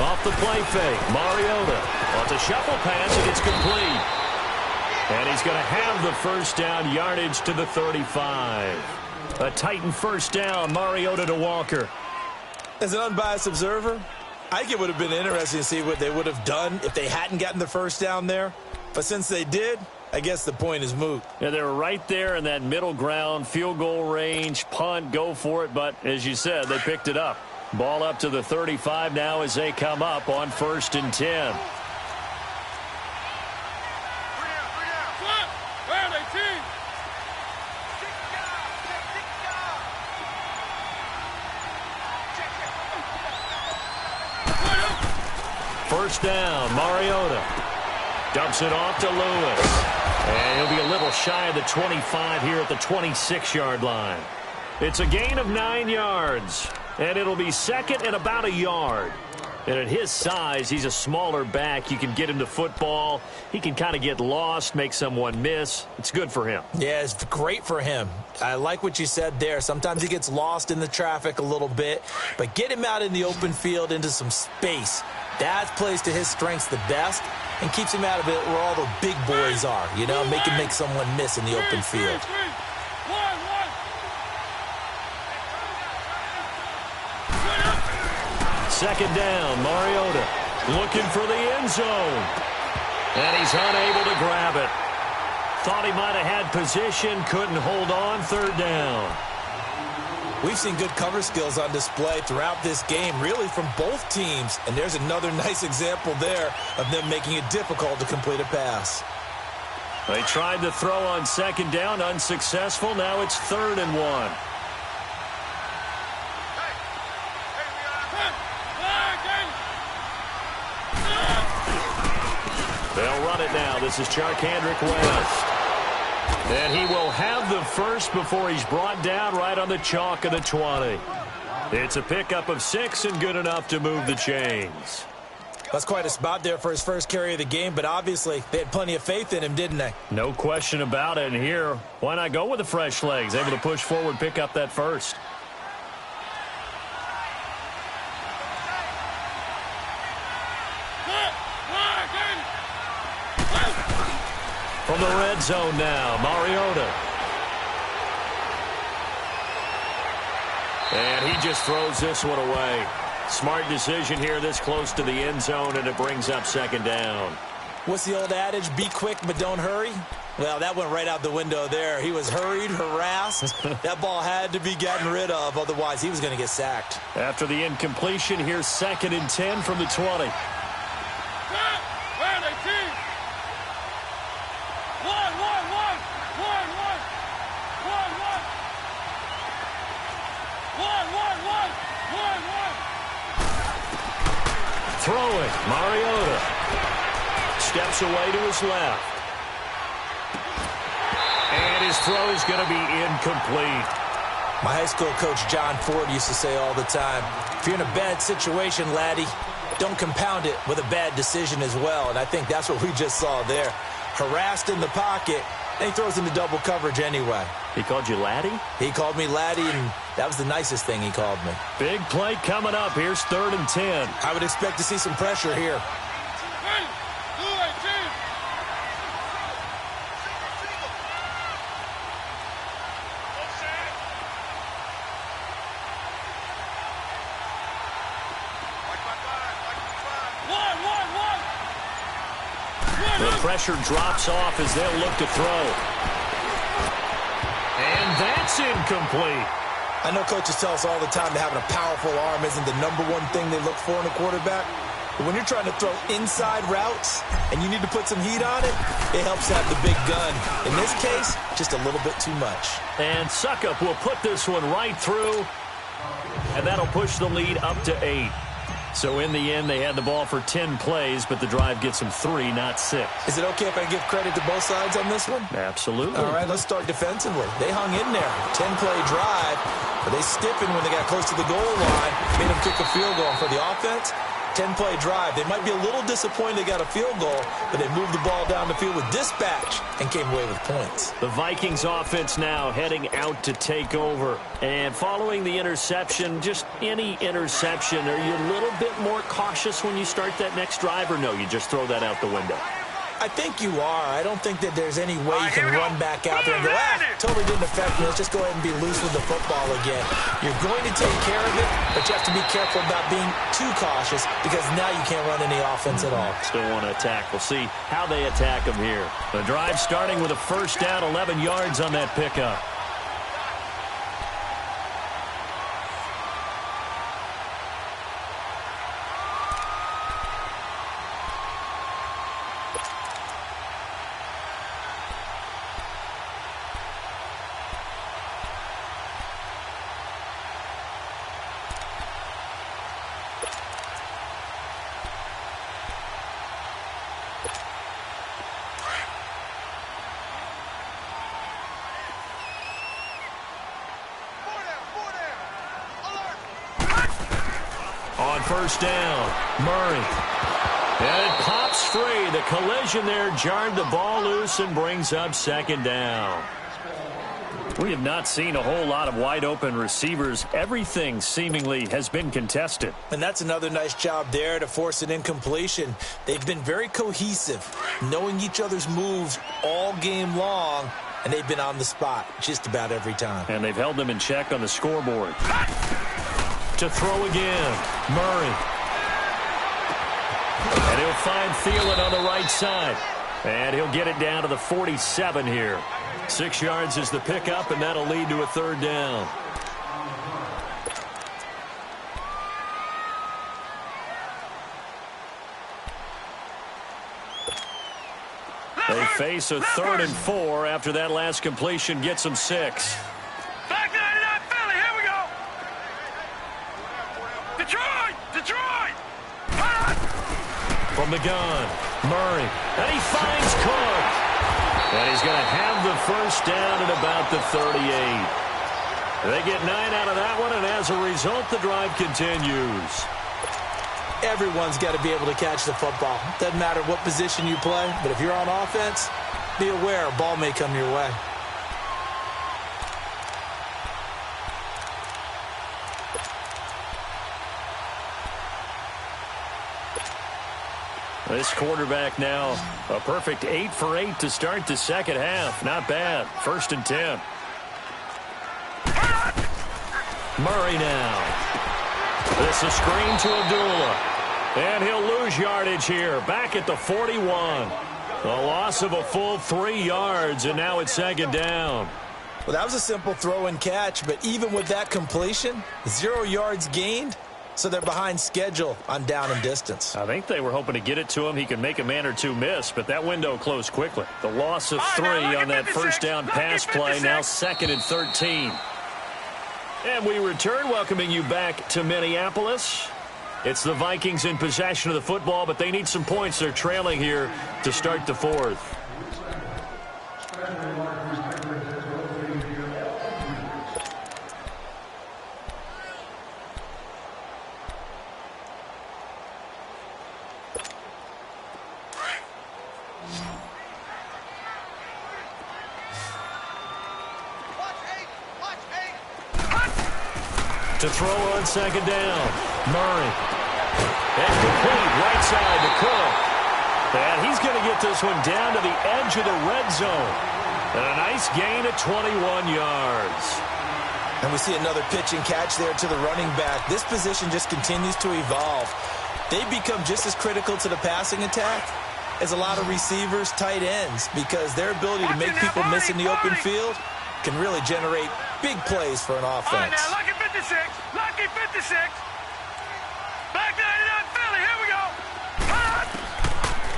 Off the play fake, Mariota. Off the shuffle pass, and it's complete. And he's going to have the 1st down, yardage to the 35. A Titan 1st down, Mariota to Walker. As an unbiased observer, I think it would have been interesting to see what they would have done if they hadn't gotten the 1st down there. But since they did, I guess the point is moot. Yeah, they were right there in that middle ground, field goal range, punt, go for it. But as you said, they picked it up. Ball up to the 35 now as they come up on 1st and 10. First down, Mariota dumps it off to Lewis. And he'll be a little shy of the 25 here at the 26-yard line. It's a gain of 9 yards. And it'll be 2nd and about a yard. And at his size, he's a smaller back. You can get him to football. He can kind of get lost, make someone miss. It's good for him. Yeah, it's great for him. I like what you said there. Sometimes he gets lost in the traffic a little bit, but get him out in the open field into some space. That plays to his strengths the best and keeps him out of it where all the big boys are, you know, make him make someone miss in the open field. Second down, Mariota looking for the end zone. And he's unable to grab it. Thought he might have had position, couldn't hold on, third down. We've seen good cover skills on display throughout this game, really from both teams. And there's another nice example there of them making it difficult to complete a pass. They tried to throw on second down, unsuccessful. Now it's 3rd and 1. They'll run it now. This is Charkandrick West. And he will have the first before he's brought down right on the chalk of the 20. It's a pickup of 6 and good enough to move the chains. That's quite a spot there for his first carry of the game, but obviously they had plenty of faith in him, didn't they? No question about it. And here, why not go with the fresh legs? Able to push forward, pick up that first. From the red zone now, Mariota. And he just throws this one away. Smart decision here this close to the end zone, and it brings up second down. What's the old adage, be quick but don't hurry? Well, that went right out the window there. He was hurried, harassed. That ball had to be gotten rid of, otherwise he was going to get sacked. After the incompletion, here's 2nd and 10 from the 20. Throwing, Mariota steps away to his left. And his throw is going to be incomplete. My high school coach John Ford used to say all the time, if you're in a bad situation, laddie, don't compound it with a bad decision as well. And I think that's what we just saw there. Harassed in the pocket, and he throws into double coverage anyway. He called you laddie? He called me laddie, and that was the nicest thing he called me. Big play coming up. Here's 3rd and 10. I would expect to see some pressure here. The pressure drops off as they'll look to throw. And that's incomplete. I know coaches tell us all the time that having a powerful arm isn't the #1 thing they look for in a quarterback. But when you're trying to throw inside routes and you need to put some heat on it, it helps to have the big gun. In this case, just a little bit too much. And Suckup will put this one right through, and that'll push the lead up to 8. So in the end, they had the ball for 10 plays, but the drive gets them 3, not 6. Is it okay if I give credit to both sides on this one? Absolutely. All right, let's start defensively. They hung in there. 10-play drive, but they stiffened when they got close to the goal line, made them kick a field goal. For the offense, 10-play drive. They might be a little disappointed they got a field goal, but they moved the ball down the field with dispatch and came away with points. The Vikings offense now heading out to take over. And following the interception, just any interception, are you a little bit more cautious when you start that next drive, or no, you just throw that out the window? I think you are. I don't think that there's any way you can run back out there and go, totally didn't affect me. Let's just go ahead and be loose with the football again. You're going to take care of it, but you have to be careful about being too cautious because now you can't run any offense at all. Still want to attack. We'll see how they attack them here. The drive starting with a first down, 11 yards on that pickup. on first down. Murray. And it pops free. The collision there jarred the ball loose and brings up second down. We have not seen a whole lot of wide-open receivers. Everything seemingly has been contested. And that's another nice job there to force an incompletion. They've been very cohesive, knowing each other's moves all game long, and they've been on the spot just about every time. And they've held them in check on the scoreboard. To throw again, Murray. And he'll find Thielen on the right side. And he'll get it down to the 47 here. 6 yards is the pickup, and that'll lead to a third down. They face a 3rd and 4 after that last completion gets them 6. Back 99 Philly, here we go. Detroit! From the gun, Murray, and he finds Cook. And he's going to have the first down at about the 38. They get 9 out of that one, and as a result, the drive continues. Everyone's got to be able to catch the football. Doesn't matter what position you play, but if you're on offense, be aware a ball may come your way. This quarterback now, a perfect 8 for 8 to start the second half. Not bad. 1st and 10. Murray now. This is screen to Abdullah. And he'll lose yardage here. Back at the 41. A loss of a full 3 yards, and now it's second down. Well, that was a simple throw and catch, but even with that completion, 0 yards gained. So they're behind schedule on down and distance. I think they were hoping to get it to him. He can make a man or two miss, but that window closed quickly. The loss of 3 on that first down pass play, now 2nd and 13. And we return, welcoming you back to Minneapolis. It's the Vikings in possession of the football, but they need some points. They're trailing here to start the 4th. To throw on second down, Murray. And complete right side to Cook. And he's going to get this one down to the edge of the red zone. And a nice gain of 21 yards. And we see another pitch and catch there to the running back. This position just continues to evolve. They become just as critical to the passing attack as a lot of receivers, tight ends, because their ability to make people miss in the open field can really generate big plays for an offense. Lucky 56. Back 99 Philly, here we go.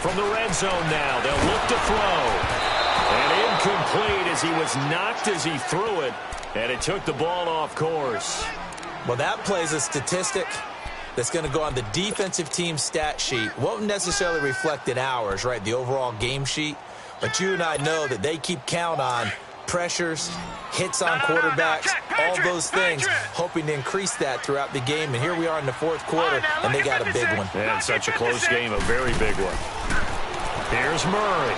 From the red zone now, they'll look to throw. And incomplete as he was knocked as he threw it. And it took the ball off course. Well, that plays a statistic that's going to go on the defensive team stat sheet. Won't necessarily reflect in ours, right, the overall game sheet. But you and I know that they keep count on pressures, hits on quarterbacks, all those things, hoping to increase that throughout the game. And here we are in the 4th quarter, and they got a big one. And such a close game, a very big one. Here's Murray.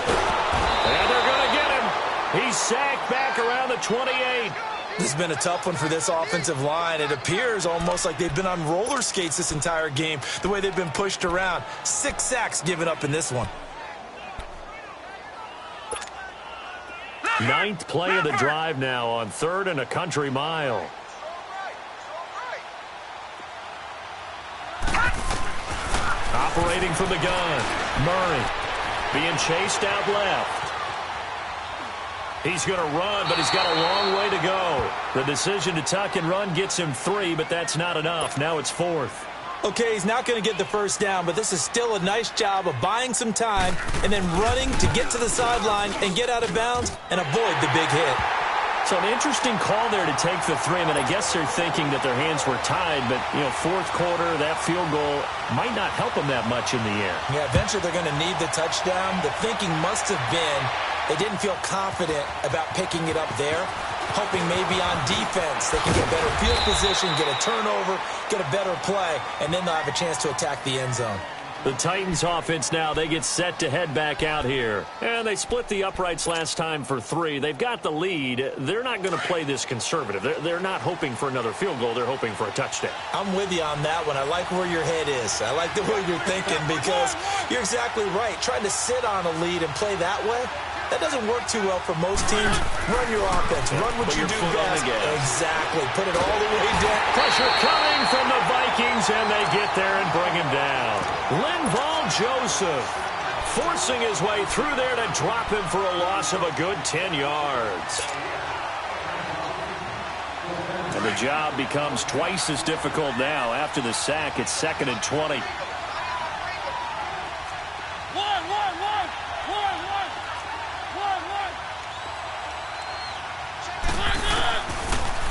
And they're going to get him. He's sacked back around the 28. This has been a tough one for this offensive line. It appears almost like they've been on roller skates this entire game, the way they've been pushed around. 6 sacks given up in this one. 9th play of the drive now on 3rd and a country mile. Operating from the gun, Murray being chased out left. He's going to run, but he's got a long way to go. The decision to tuck and run gets him 3, but that's not enough. Now it's 4th. Okay, he's not going to get the first down, but this is still a nice job of buying some time and then running to get to the sideline and get out of bounds and avoid the big hit. So an interesting call there to take the 3. I mean, I guess they're thinking that their hands were tied, but, 4th quarter, that field goal might not help them that much in the end. Yeah, eventually they're going to need the touchdown. The thinking must have been they didn't feel confident about picking it up there. hoping maybe on defense they can get better field position, get a turnover, get a better play, and then they'll have a chance to attack the end zone. The Titans offense now, they get set to head back out here. And they split the uprights last time for 3. They've got the lead. They're not going to play this conservative. They're not hoping for another field goal. They're hoping for a touchdown. I'm with you on that one. I like where your head is. I like the way you're thinking because you're exactly right. Trying to sit on a lead and play that way, that doesn't work too well for most teams. Run your offense. Run what you do best. Exactly. Put it all the way down. Pressure coming from the Vikings, and they get there and bring him down. Linval Joseph forcing his way through there to drop him for a loss of a good 10 yards. And the job becomes twice as difficult now. After the sack, it's 2nd and 20.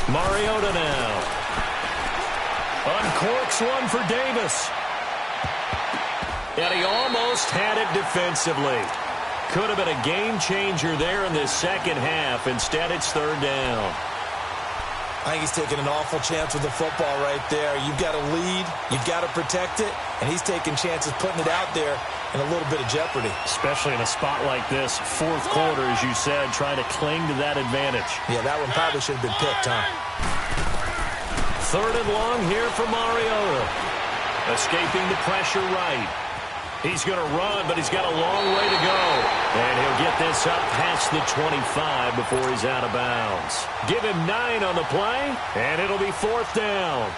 Mariota now. Uncorks one for Davis. And he almost had it defensively. Could have been a game changer there in this second half. Instead, it's 3rd down. I think he's taking an awful chance with the football right there. You've got to lead. You've got to protect it. And he's taking chances putting it out there in a little bit of jeopardy. Especially in a spot like this, 4th quarter, as you said, trying to cling to that advantage. Yeah, that one probably should have been picked, huh? 3rd and long here for Mariota. Escaping the pressure right. He's going to run, but he's got a long way to go. And he'll get this up past the 25 before he's out of bounds. Give him 9 on the play, and it'll be 4th down.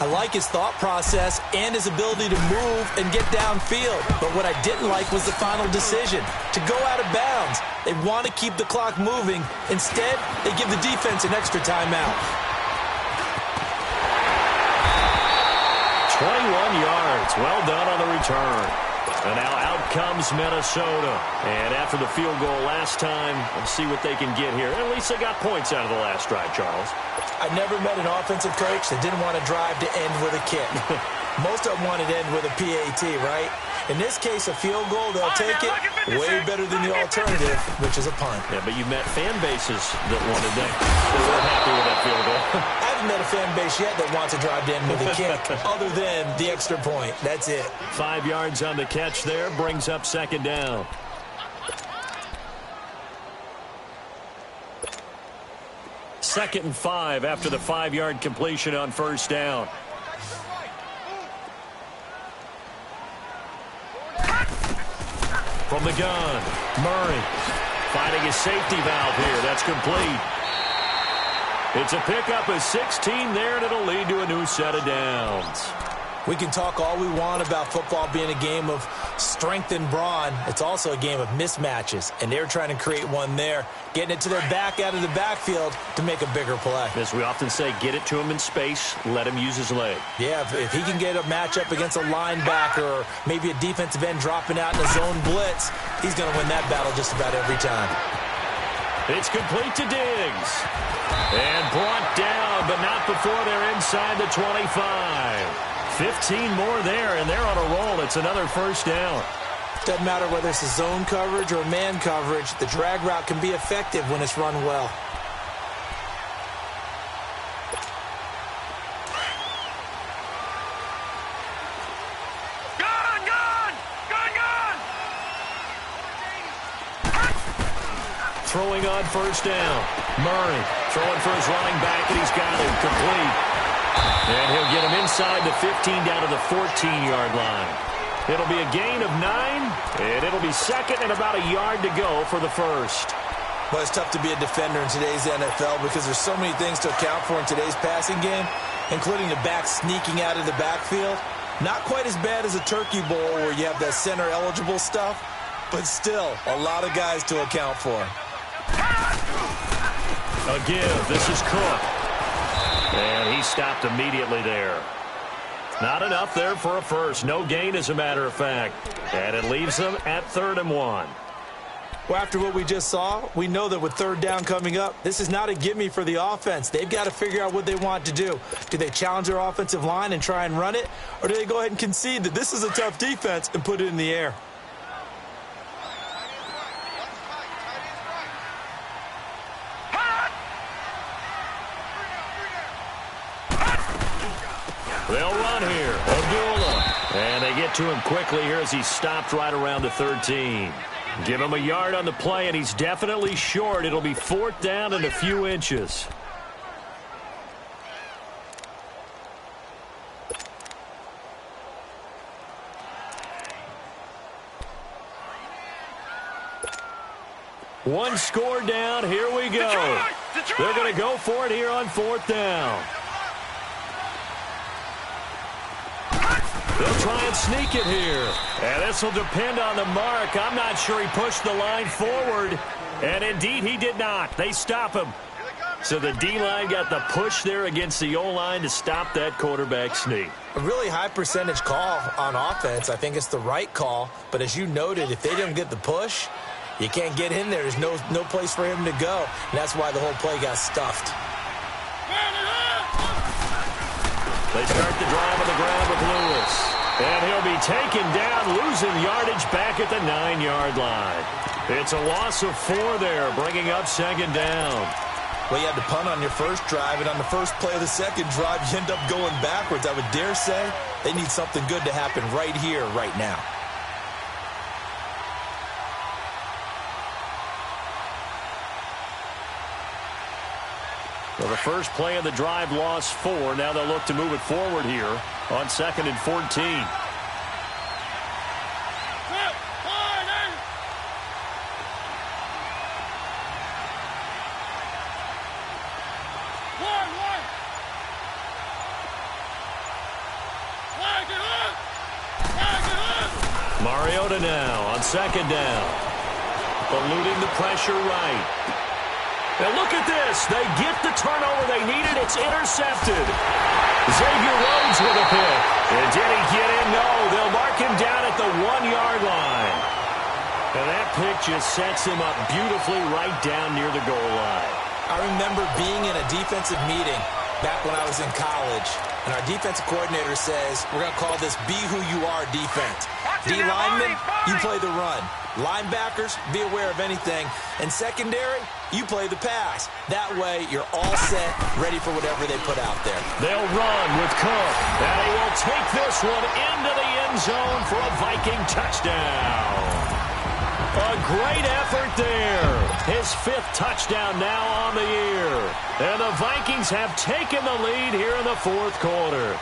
I like his thought process and his ability to move and get downfield. But what I didn't like was the final decision, to go out of bounds. They want to keep the clock moving. Instead, they give the defense an extra timeout. 21 yards. Well done on the return. And now out comes Minnesota. And after the field goal last time, let's see what they can get here. At least they got points out of the last drive, Charles. I never met an offensive coach that didn't want to drive to end with a kick. Most of them wanted to end with a PAT, right? In this case, a field goal, they'll take it way better than the alternative, which is a punt. Yeah, but you met fan bases that wanted that. They weren't happy with that field goal. I haven't met a fan base yet that wants to drive to end with a kick, other than the extra point. That's it. 5 yards on the catch there, brings up 2nd down. Second and 5 after the 5-yard completion on 1st down. From the gun, Murray finding his safety valve here. That's complete. It's a pickup of 16 there, and it'll lead to a new set of downs. We can talk all we want about football being a game of strength and brawn. It's also a game of mismatches, and they're trying to create one there, getting it to their back out of the backfield to make a bigger play. As we often say, get it to him in space, let him use his leg. Yeah, if he can get a matchup against a linebacker or maybe a defensive end dropping out in a zone blitz, he's going to win that battle just about every time. It's complete to Diggs. And brought down, but not before they're inside the 25. 15 more there, and they're on a roll. It's another 1st down. Doesn't matter whether it's a zone coverage or man coverage. The drag route can be effective when it's run well. Throwing on 1st down. Murray throwing for his running back, and he's got him complete. And he'll get him inside the 15 down to the 14-yard line. It'll be a gain of 9, and it'll be 2nd and about a yard to go for the 1st. Well, it's tough to be a defender in today's NFL because there's so many things to account for in today's passing game, including the back sneaking out of the backfield. Not quite as bad as a turkey bowl where you have that center-eligible stuff, but still a lot of guys to account for. A give. This is Cook. And he stopped immediately there. Not enough there for a first. No gain, as a matter of fact. And it leaves them at 3rd and 1. Well, after what we just saw, we know that with 3rd down coming up, this is not a gimme for the offense. They've got to figure out what they want to do. Do they challenge their offensive line and try and run it? Or do they go ahead and concede that this is a tough defense and put it in the air? They'll run here. Abdullah. And they get to him quickly here as he's stopped right around the 13. Give him a yard on the play, and he's definitely short. It'll be 4th down and a few inches. One score down. Here we go. Detroit! They're going to go for it here on 4th down. They'll try and sneak it here. And this will depend on the mark. I'm not sure he pushed the line forward. And indeed, he did not. They stop him. So the D-line got the push there against the O-line to stop that quarterback sneak. A really high percentage call on offense. I think it's the right call. But as you noted, if they didn't get the push, you can't get in there. There's no place for him to go. And that's why the whole play got stuffed. They start the drive on the ground with Lewis. And he'll be taken down, losing yardage back at the 9-yard line. It's a loss of 4 there, bringing up 2nd down. Well, you had to punt on your first drive, and on the first play of the second drive, you end up going backwards. I would dare say they need something good to happen right here, right now. Well, the first play of the drive lost 4. Now they'll look to move it forward here on 2nd and 14. Mariota now on 2nd down. Eluding the pressure right. And look at this. They get the turnover they needed. It's intercepted. Xavier Rhodes with a pick. And did he get in? No. They'll mark him down at the 1-yard line. And that pick just sets him up beautifully right down near the goal line. I remember being in a defensive meeting back when I was in college, and our defensive coordinator says, we're going to call this Be Who You Are defense. D-linemen, you play the run. Linebackers, be aware of anything. And secondary, you play the pass. That way, you're all set, ready for whatever they put out there. They'll run with Cook. And he will take this one into the end zone for a Viking touchdown. A great effort there. His 5th touchdown now on the year. And the Vikings have taken the lead here in the 4th quarter.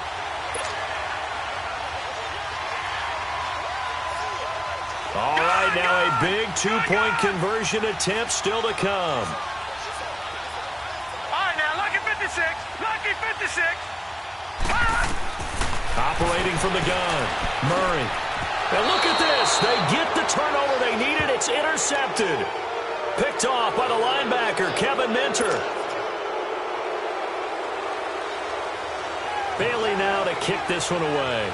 All right, now a big 2-point conversion attempt still to come. All right, now, lucky 56. Lucky 56. Operating from the gun, Murray. And look at this. They get the turnover they needed. It's intercepted. Picked off by the linebacker, Kevin Minter. Bailey now to kick this one away.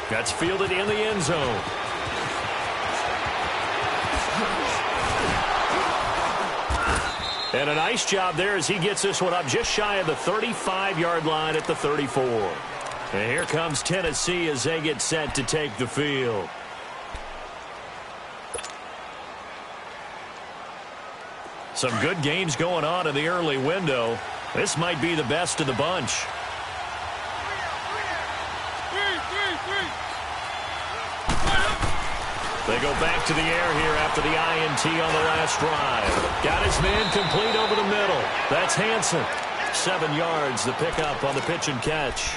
That's fielded in the end zone. And a nice job there as he gets this one up just shy of the 35-yard line at the 34. And here comes Tennessee as they get set to take the field. Some good games going on in the early window. This might be the best of the bunch. They go back to the air here after the INT on the last drive. Got his man complete over the middle. That's Hansen. 7 yards, the pickup on the pitch and catch.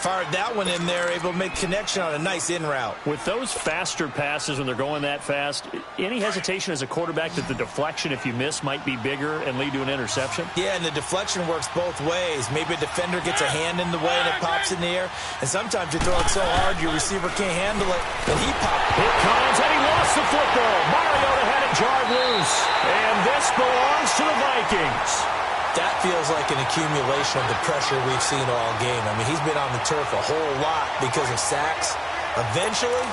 Fired that one in there, able to make connection on a nice in route. With those faster passes when they're going that fast, any hesitation as a quarterback that the deflection, if you miss, might be bigger and lead to an interception? Yeah, and the deflection works both ways. Maybe a defender gets a hand in the way and it pops in the air, and sometimes you throw it so hard your receiver can't handle it, and he popped. Here comes, and he lost the football. Mariota had it jarred loose, and this belongs to the Vikings. That feels like an accumulation of the pressure we've seen all game. I mean, he's been on the turf a whole lot because of sacks. Eventually,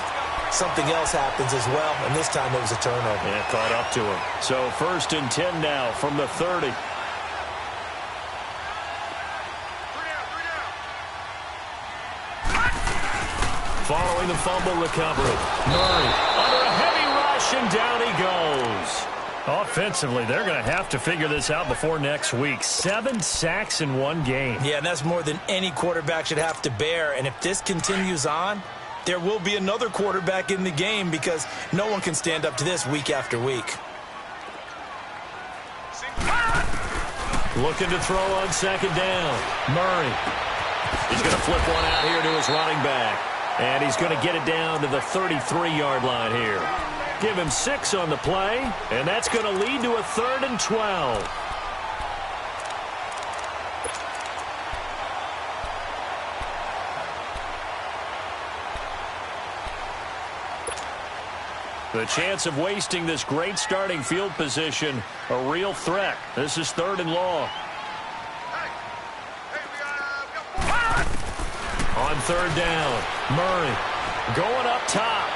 something else happens as well, and this time it was a turnover. Yeah, caught up to him. So 1st and 10 now from the 30. Following the fumble recovery, Murray under a heavy rush, and down he goes. Offensively, they're going to have to figure this out before next week. 7 sacks in one game. Yeah, and that's more than any quarterback should have to bear. And if this continues on, there will be another quarterback in the game because no one can stand up to this week after week. Looking to throw on second down. Murray. He's going to flip one out here to his running back. And he's going to get it down to the 33-yard line here. Give him 6 on the play, and that's going to lead to a 3rd and 12. The chance of wasting this great starting field position, a real threat. This is 3rd and long. On 3rd down, Murray going up top.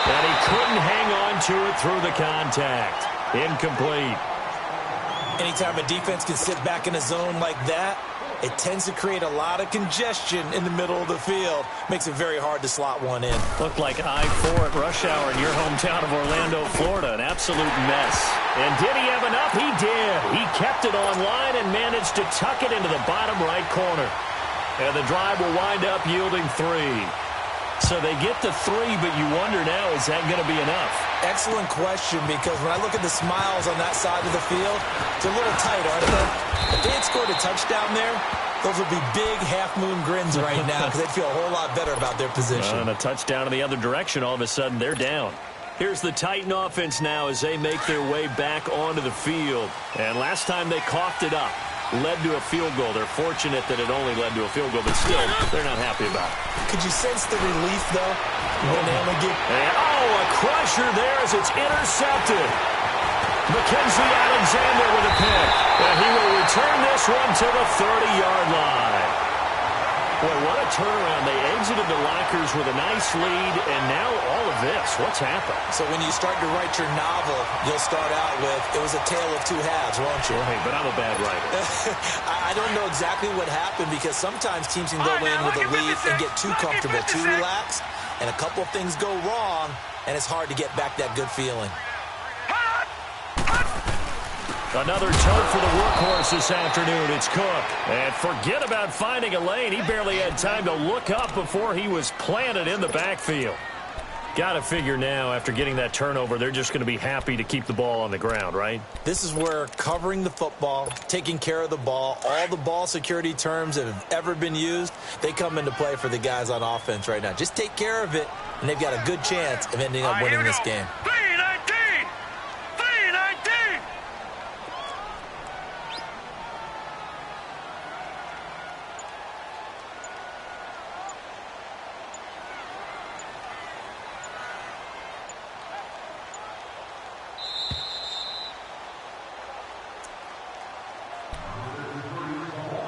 And he couldn't hang on to it through the contact. Incomplete. Anytime a defense can sit back in a zone like that, it tends to create a lot of congestion in the middle of the field. Makes it very hard to slot one in. Looked like I-4 at rush hour in your hometown of Orlando, Florida. An absolute mess. And did he have enough? He did. He kept it online and managed to tuck it into the bottom right corner. And the drive will wind up yielding 3. So they get the 3, but you wonder now, is that going to be enough? Excellent question, because when I look at the smiles on that side of the field, it's a little tight, aren't they? If they had scored a touchdown there, those would be big half-moon grins right now because they'd feel a whole lot better about their position. And a touchdown in the other direction, all of a sudden they're down. Here's the Titan offense now as they make their way back onto the field. And last time they coughed it up, led to a field goal. They're fortunate that it only led to a field goal, but still, they're not happy about it. Could you sense the relief, though? A crusher there as it's intercepted. Mackenzie Alexander with a pick. And he will return this one to the 30-yard line. Boy, what a turnaround. They exited the lockers with a nice lead, and now all of this. What's happened? So when you start to write your novel, you'll start out with, it was a tale of 2 halves, won't you? Hey, but I'm a bad writer. I don't know exactly what happened because sometimes teams can go in with a lead and get too comfortable, too relaxed, and a couple of things go wrong, and it's hard to get back that good feeling. Another tote for the workhorse this afternoon. It's Cook. And forget about finding a lane. He barely had time to look up before he was planted in the backfield. Got to figure now, after getting that turnover, they're just going to be happy to keep the ball on the ground, right? This is where covering the football, taking care of the ball, all the ball security terms that have ever been used, they come into play for the guys on offense right now. Just take care of it, and they've got a good chance of ending up winning this game.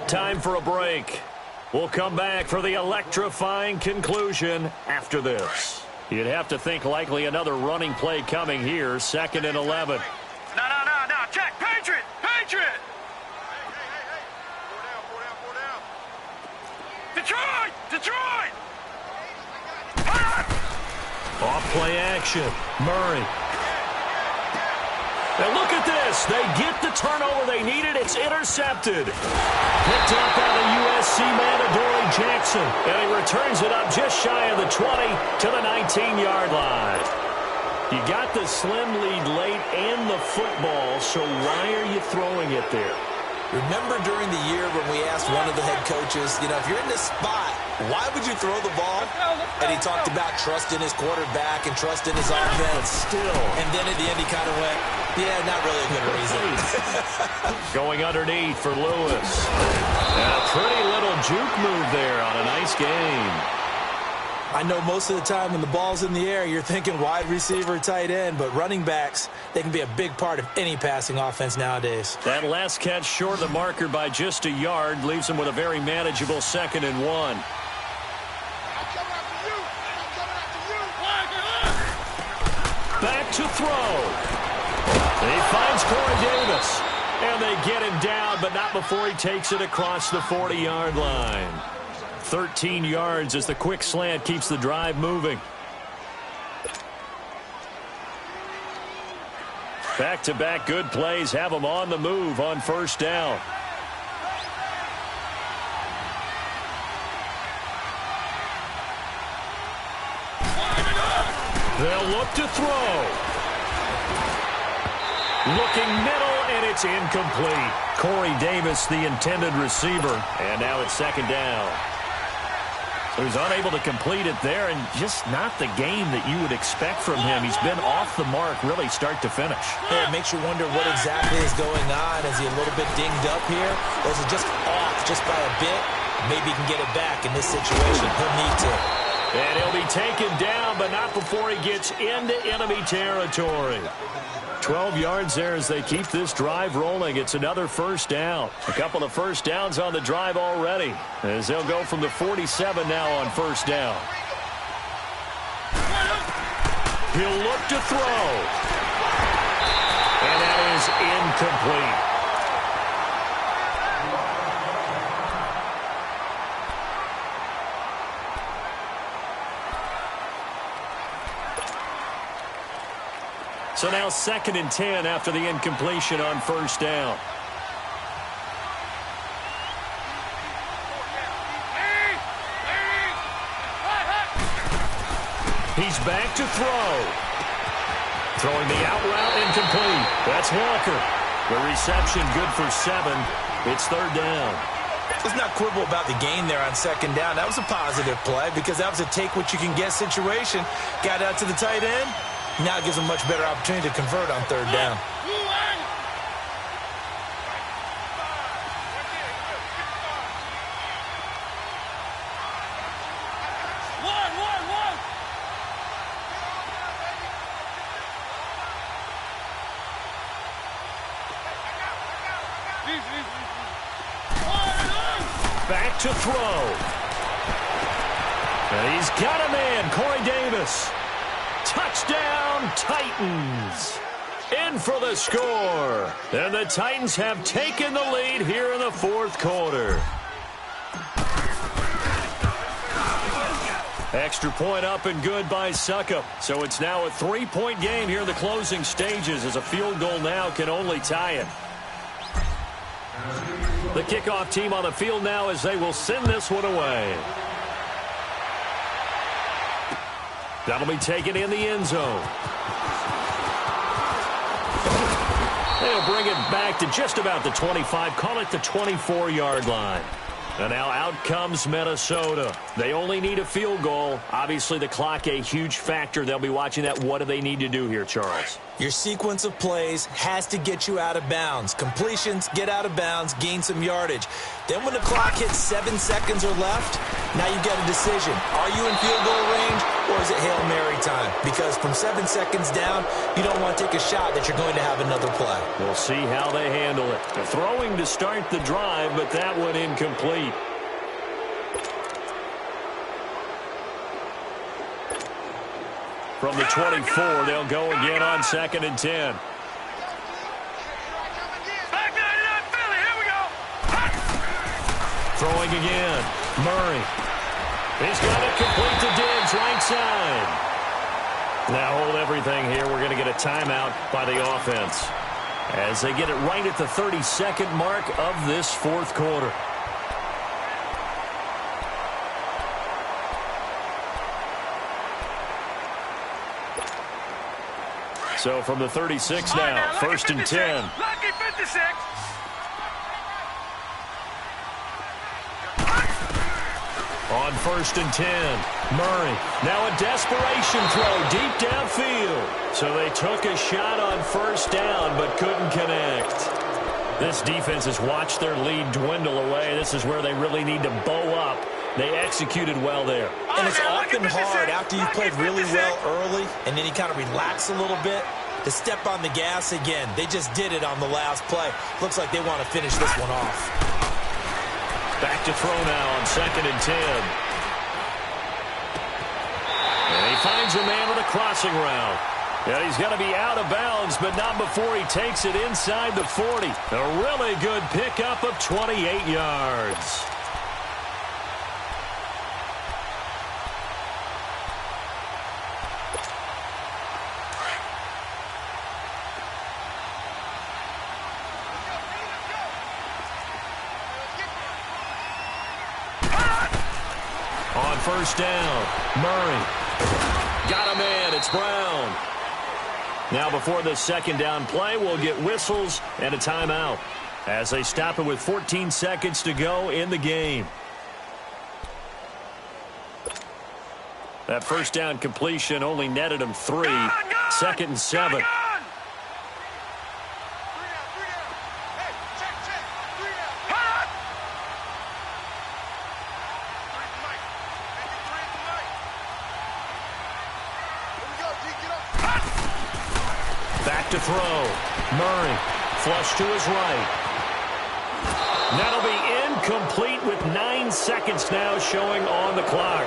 Time for a break. We'll come back for the electrifying conclusion after this. You'd have to think likely another running play coming here, 2nd and 11. No, check, Patriot! Detroit! Off play action, Murray. Now look at this. They get the turnover they needed. It's intercepted. Picked up by the USC man, Adoree Jackson. And he returns it up just shy of the 20 to the 19-yard line. You got the slim lead late and the football, so why are you throwing it there? Remember during the year when we asked one of the head coaches, if you're in this spot, why would you throw the ball? And he talked about trust in his quarterback and trust in his offense. Still. And then at the end he kind of went, yeah, not really a good reason. Going underneath for Lewis. And a pretty little juke move there on a nice game. I know most of the time when the ball's in the air, you're thinking wide receiver, tight end, but running backs, they can be a big part of any passing offense nowadays. That last catch short of the marker by just a yard leaves him with a very manageable 2nd and 1. Back to throw. He finds Corey Davis. And they get him down, but not before he takes it across the 40-yard line. 13 yards as the quick slant keeps the drive moving. Back-to-back good plays have them on the move on first down. They'll look to throw. Looking middle, and it's incomplete. Corey Davis, the intended receiver. And now it's second down. So he's unable to complete it there, and just not the game that you would expect from him. He's been off the mark really start to finish. Yeah, it makes you wonder what exactly is going on. Is he a little bit dinged up here? Or is it just off just by a bit? Maybe he can get it back in this situation. He'll need to. And he'll be taken down, but not before he gets into enemy territory. 12 yards there as they keep this drive rolling. It's another first down. A couple of first downs on the drive already, as they'll go from the 47 now on first down. He'll look to throw. And that is incomplete. So now 2nd and 10 after the incompletion on first down. He's back to throw. Throwing the out route incomplete. That's Walker. The reception good for 7. It's third down. Let's not quibble about the gain there on second down. That was a positive play because that was a take-what-you-can-get situation. Got out to the tight end. Now it gives them a much better opportunity to convert on third down. Back to throw. And he's got a man, Corey Davis. Touchdown, Titans. In for the score. And the Titans have taken the lead here in the fourth quarter. Extra point up and good by Suckup. So it's now a 3-point game here in the closing stages, as a field goal now can only tie it. The kickoff team on the field now as they will send this one away. That'll be taken in the end zone. They'll bring it back to just about the 25. Call it the 24-yard line. And now out comes Minnesota. They only need a field goal. Obviously, the clock a huge factor. They'll be watching that. What do they need to do here, Charles? Your sequence of plays has to get you out of bounds. Completions, get out of bounds, gain some yardage. Then when the clock hits 7 seconds or left, now you get a decision. Are you in field goal range, or is it Hail Mary time? Because from 7 seconds down, you don't want to take a shot that you're going to have another play. We'll see how they handle it. They're throwing to start the drive, but that one incomplete. From the 24, they'll go again on 2nd and 10. Throwing again. Murray. He's got it complete to Diggs, right side. Now hold everything here. We're going to get a timeout by the offense as they get it right at the 32nd mark of this fourth quarter. So from the 36 now, 1st and 10. Lucky 56. On 1st and 10, Murray. Now a desperation throw deep downfield. So they took a shot on first down but couldn't connect. This defense has watched their lead dwindle away. This is where they really need to bow up. They executed well there. And it's often hard after you've played really well early and then you kind of relax a little bit to step on the gas again. They just did it on the last play. Looks like they want to finish this one off. Back to throw now on 2nd and 10. And he finds a man with a crossing route. Yeah, he's going to be out of bounds, but not before he takes it inside the 40. A really good pickup of 28 yards. first down. Murray. Got him in. It's Brown. Now before this second down play, we'll get whistles and a timeout as they stop it with 14 seconds to go in the game. That first down completion only netted him 3. Second and 7. Back to throw. Murray. Flush to his right. That'll be incomplete with 9 seconds now showing on the clock.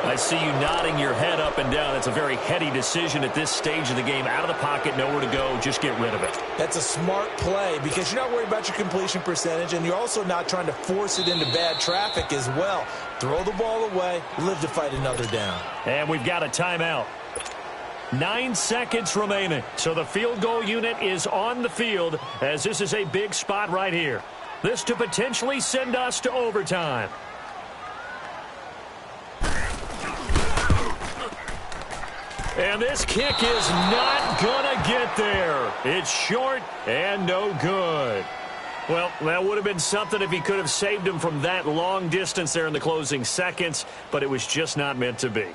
I see you nodding your head up and down. It's a very heady decision at this stage of the game. Out of the pocket, nowhere to go. Just get rid of it. That's a smart play because you're not worried about your completion percentage, and you're also not trying to force it into bad traffic as well. Throw the ball away, live to fight another down. And we've got a timeout. 9 seconds remaining. So the field goal unit is on the field as this is a big spot right here. This to potentially send us to overtime. And this kick is not going to get there. It's short and no good. Well, that would have been something if he could have saved him from that long distance there in the closing seconds, but it was just not meant to be.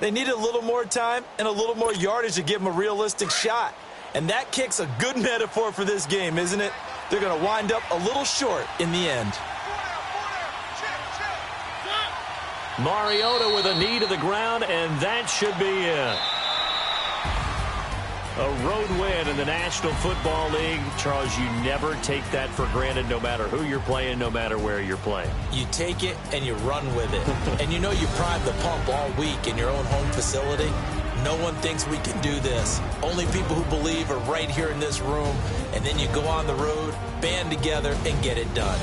They needed a little more time and a little more yardage to give him a realistic shot. And that kick's a good metaphor for this game, isn't it? They're going to wind up a little short in the end. Mariota with a knee to the ground, and that should be it. A road win in the National Football League. Charles, you never take that for granted no matter who you're playing, no matter where you're playing. You take it and you run with it. And you know you prime the pump all week in your own home facility. No one thinks we can do this. Only people who believe are right here in this room. And then you go on the road, band together, and get it done.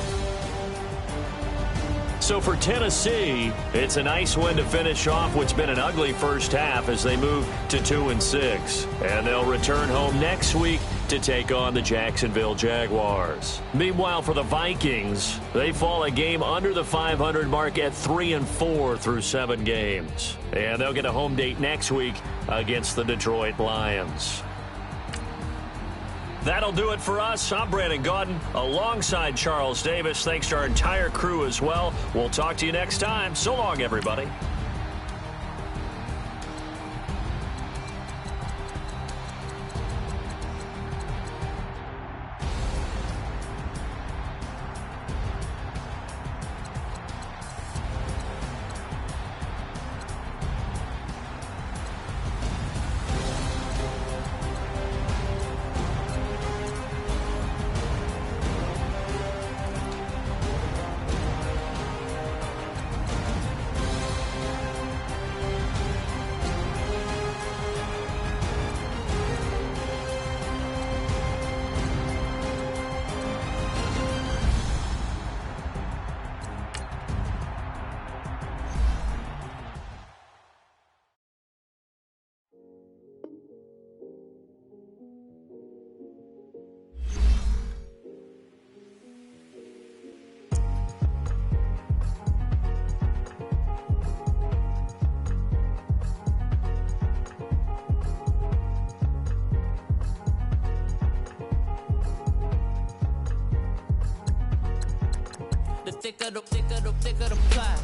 So for Tennessee, it's a nice win to finish off what's been an ugly first half as they move to 2-6. And they'll return home next week to take on the Jacksonville Jaguars. Meanwhile, for the Vikings, they fall a game under the 500 mark at 3-4 through 7 games. And they'll get a home date next week against the Detroit Lions. That'll do it for us. I'm Brandon Gaudin alongside Charles Davis. Thanks to our entire crew as well. We'll talk to you next time. So long, everybody. Thicker the pie,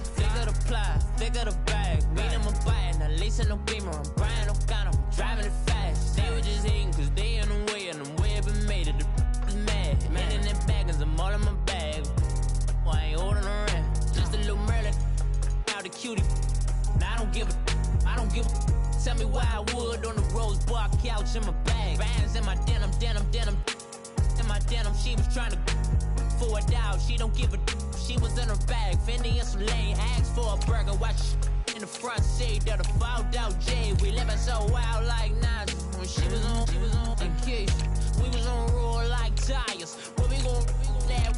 thicker the bag. Made them a bite, now lacing no beamer. I'm Brian O'Connor, I'm driving it fast. They were just hating cause they in the way, and the way I've been made it. The is mad. Man in them baggins, I'm all in my bag. Well, I ain't holding around. Just a little Merlin, out the cutie. Now I don't give a. Tell me why I would on the rose bar couch in my bag. Bands in my denim. In my denim, she was trying to for a doubt. She don't give a. She was in her bag, Fendi and some lane. Asked for a burger, watch in the front seat. That a fouled out J. We living so wild like Nas. When she was on vacation, we was on roll like tires. Where we gon' that?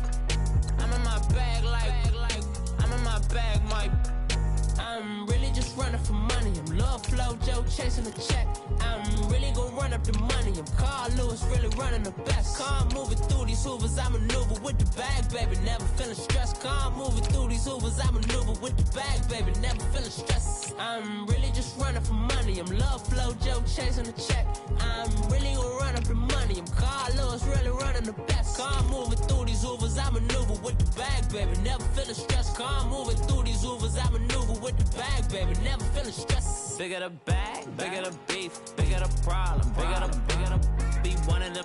I'm in my bag like I'm in my bag, Mike. I'm really just running for money. I'm love flow, Joe chasing the check. I'm really gon' run up the money. I'm Carl Lewis, really running the best. Car moving through these hoovers, I maneuver with the bag, baby. Never feeling stressed. Car moving through these Ubers, I maneuver with the bag, baby, never feeling stress. I'm really just running for money. I'm love flow, Joe chasing the check. I'm really gonna run up in money. I'm Carlos, really running the best. Car moving through these Ubers, I maneuver with the bag, baby, never feeling stress. Car moving through these Ubers, I maneuver with the bag, baby, never feeling stress. Bigger the bag, bigger the beef, bigger the problem, bigger the be one of the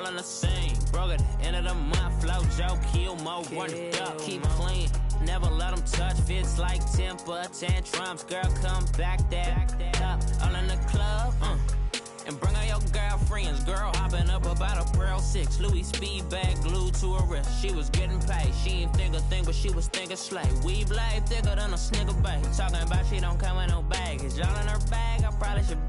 all in the same. Broke at the end of the month, flow, Joe, kill, mo, run it up, keep clean. Never let them touch, fits like temper tantrums. Girl, come back that up, all in the club, and bring all your girlfriends. Girl hopping up about a Pearl 6 Louis speed bag glued to her wrist. She was getting paid, she ain't think a thing, but she was thinking slay. We blade thicker than a snicker bag. Talking about she don't come with no baggage. All in her bag, I probably should.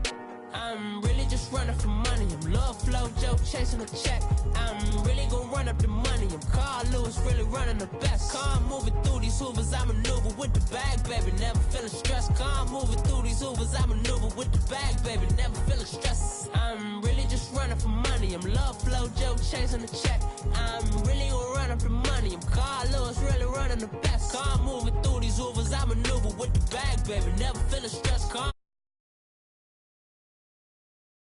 I'm really just running for money. I'm love flow, Joe chasing a check. I'm really gonna run up the money. I'm Carl Lewis, really running the best. Car moving through these Ubers, I maneuver with the bag, baby, never feeling stressed. Car moving through these Ubers, I maneuver with the bag, baby, never feeling stressed. I'm really just running for money. I'm love flow, Joe chasing the check. I'm really gonna run up the money. I'm Carl Lewis, really running the best. Car moving through these Ubers, I maneuver with the bag, baby, never feeling stressed. Car